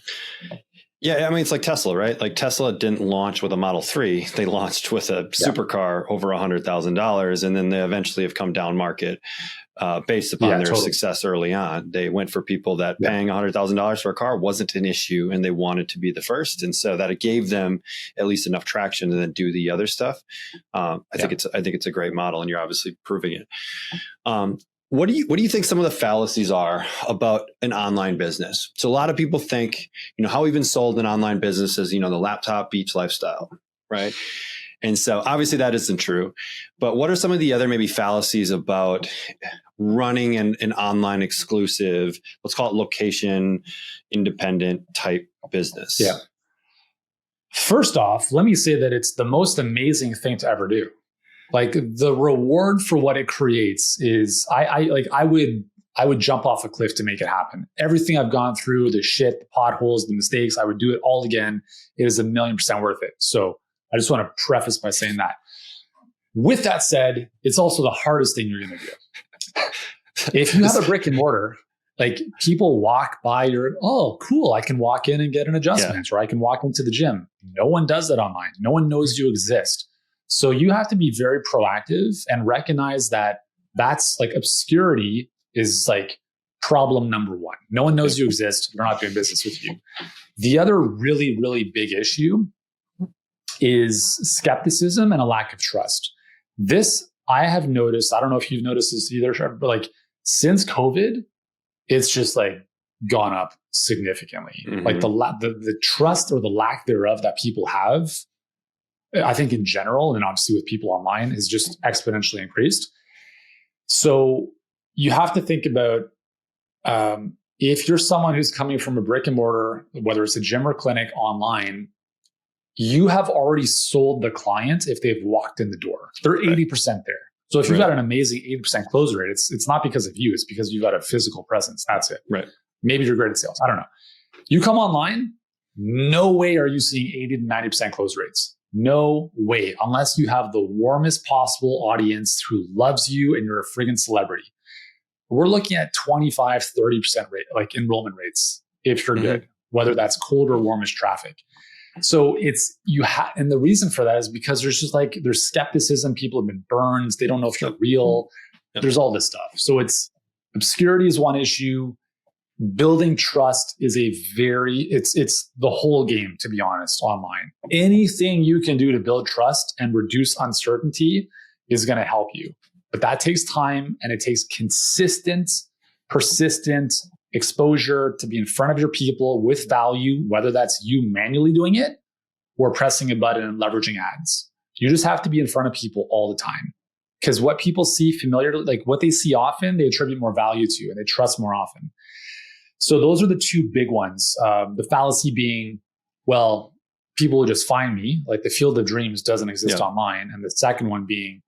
Yeah, I mean, it's like Tesla, right? Like Tesla didn't launch with a Model 3. They launched with a supercar over $100,000, and then they eventually have come down market based upon their success early on. They went for people that paying $100,000 for a car wasn't an issue, and they wanted to be the first. And so that it gave them at least enough traction to then do the other stuff. I think it's a great model, and you're obviously proving it. What do you think some of the fallacies are about an online business? So a lot of people think, how we've been sold an online business is, the laptop beach lifestyle, right? And so obviously that isn't true. But what are some of the other maybe fallacies about running an online exclusive, let's call it location independent type business? Yeah. First off, let me say that it's the most amazing thing to ever do. Like the reward for what it creates is I would I would jump off a cliff to make it happen. Everything I've gone through, the shit, the potholes, the mistakes, I would do it all again. It is 1,000,000% worth it. So I just want to preface by saying that. With that said, it's also the hardest thing you're going to do. If you have a brick and mortar, like people walk by your, oh, cool, I can walk in and get an adjustment, or I can walk into the gym. No one does that online. No one knows you exist. So you have to be very proactive and recognize that that's like obscurity is like problem number one. No one knows you exist. They're not doing business with you. The other really, really big issue is skepticism and a lack of trust. This I have noticed, I don't know if you've noticed this either, Trevor, but like since COVID, it's just like gone up significantly. Like the trust or the lack thereof that people have, I think in general, and obviously with people online, is just exponentially increased. So you have to think about if you're someone who's coming from a brick and mortar, whether it's a gym or clinic online, you have already sold the client if they've walked in the door. They're 80% there. So if you've got an amazing 80% close rate, it's not because of you, it's because you've got a physical presence. That's it. Right. Maybe you're great at sales. I don't know. You come online, no way are you seeing 80 to 90% close rates. No way, unless you have the warmest possible audience who loves you and you're a friggin' celebrity. We're looking at 25, 30% rate, like enrollment rates, if you're good, whether that's cold or warmish traffic. So it's, and the reason for that is because there's just like, there's skepticism. People have been burned. They don't know if you're real. There's all this stuff. So it's, obscurity is one issue. Building trust is it's the whole game, to be honest, online. Anything you can do to build trust and reduce uncertainty is going to help you. But that takes time, and it takes consistent, persistent exposure to be in front of your people with value, whether that's you manually doing it or pressing a button and leveraging ads. You just have to be in front of people all the time, because what people see familiarly, like what they see often, they attribute more value to and they trust more often. So those are the two big ones. The fallacy being, well, people will just find me, like the field of dreams doesn't exist online. And the second one being,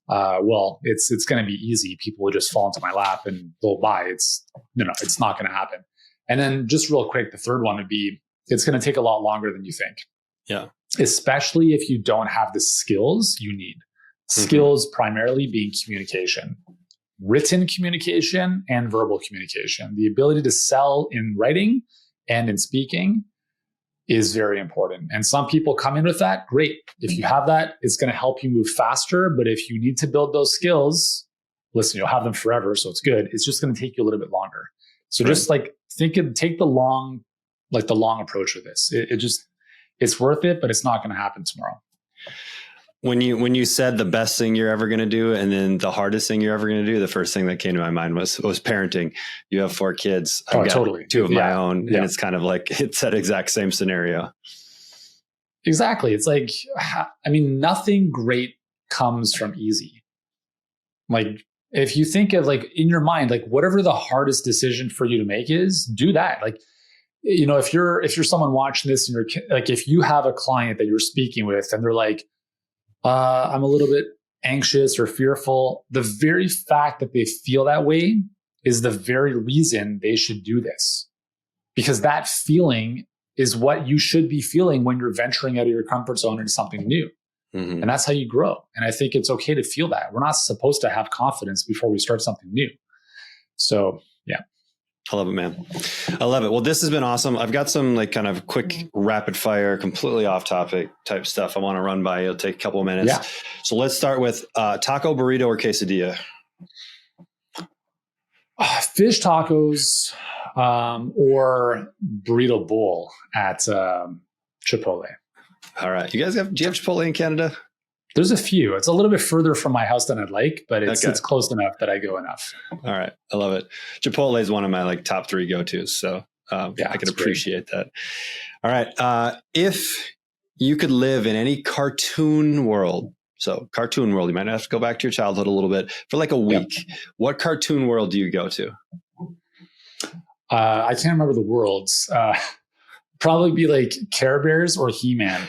well, it's going to be easy. People will just fall into my lap and they'll buy. It's not going to happen. And then just real quick, the third one would be, it's going to take a lot longer than you think. Yeah. Especially if you don't have the skills you need. Skills primarily being communication, written communication and verbal communication. The ability to sell in writing and in speaking is very important. And some people come in with that. Great. If you have that, it's going to help you move faster. But if you need to build those skills, listen, you'll have them forever. So it's good. It's just going to take you a little bit longer. So just like take the long approach with this. It's worth it, but it's not going to happen tomorrow. When you said the best thing you're ever going to do and then the hardest thing you're ever going to do, the first thing that came to my mind was parenting. You have 4 kids. I've got totally. 2 of my own. And it's kind of like, it's that exact same scenario. Exactly. It's like, I mean, nothing great comes from easy. Like if you think of like in your mind, like whatever the hardest decision for you to make is, do that. Like, you know, if you're someone watching this and you're like, if you have a client that you're speaking with and they're like, I'm a little bit anxious or fearful, the very fact that they feel that way is the very reason they should do this. Because that feeling is what you should be feeling when you're venturing out of your comfort zone into something new. And that's how you grow. And I think it's okay to feel that. We're not supposed to have confidence before we start something new. So, yeah. I love it, man. I love it. Well, this has been awesome. I've got some like kind of quick rapid fire, completely off topic type stuff I want to run by. It'll take a couple of minutes. Yeah. So let's start with taco, burrito, or quesadilla. Fish tacos or burrito bowl at Chipotle. All right. Do you have Chipotle in Canada? There's a few. It's a little bit further from my house than I'd like, but it's close enough that I go enough. All right. I love it. Chipotle is one of my like top 3 go-tos. So I can appreciate that. All right. If you could live in any cartoon world, you might have to go back to your childhood a little bit for like a week. What cartoon world do you go to? I can't remember the worlds. Probably be like Care Bears or He-Man.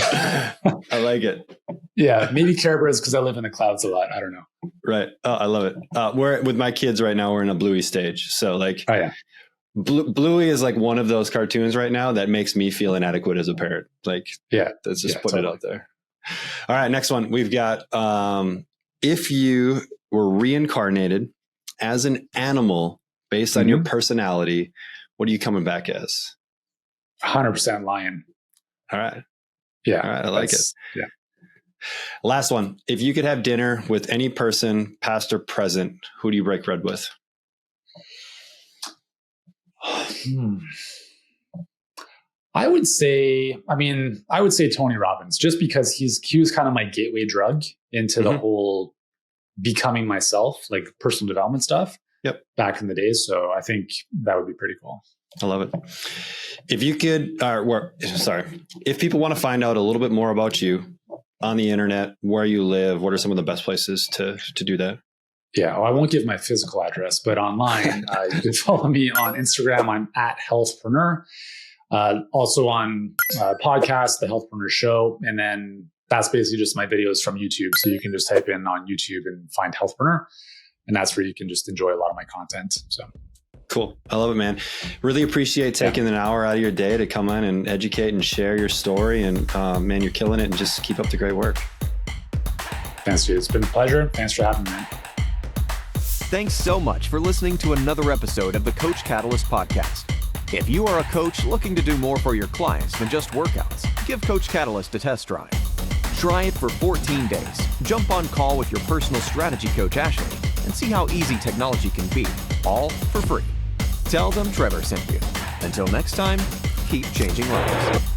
I like it. Yeah, maybe Care Bears because I live in the clouds a lot. I don't know. Right. Oh, I love it. We're with my kids right now. We're in a Bluey stage. So like, oh yeah, Bluey is like one of those cartoons right now that makes me feel inadequate as a parent. Like, yeah, let's just put it out there. All right, next one we've got. If you were reincarnated as an animal based on your personality, what are you coming back as? 100% lion. All right. Yeah. All right. I like it. Yeah. Last one. If you could have dinner with any person, past or present, who do you break bread with? I would say Tony Robbins, just because he was kind of my gateway drug into the whole becoming myself, like personal development stuff. Yep. Back in the days. So I think that would be pretty cool. I love it. If you could, if people want to find out a little bit more about you on the internet, where you live, what are some of the best places to do that? Yeah, well, I won't give my physical address, but online, you can follow me on Instagram. I'm at Healthpreneur. Also on podcast, The Healthpreneur Show. And then that's basically just my videos from YouTube. So you can just type in on YouTube and find Healthpreneur. And that's where you can just enjoy a lot of my content. So cool. I love it, man. Really appreciate taking an hour out of your day to come on and educate and share your story. And man, you're killing it, and just keep up the great work. Thanks, dude. It's been a pleasure. Thanks for having me, man. Thanks so much for listening to another episode of the Coach Catalyst podcast. If you are a coach looking to do more for your clients than just workouts, give Coach Catalyst a test drive. Try it for 14 days. Jump on call with your personal strategy coach, Ashley, and see how easy technology can be, all for free. Tell them Trevor sent you. Until next time, keep changing lives.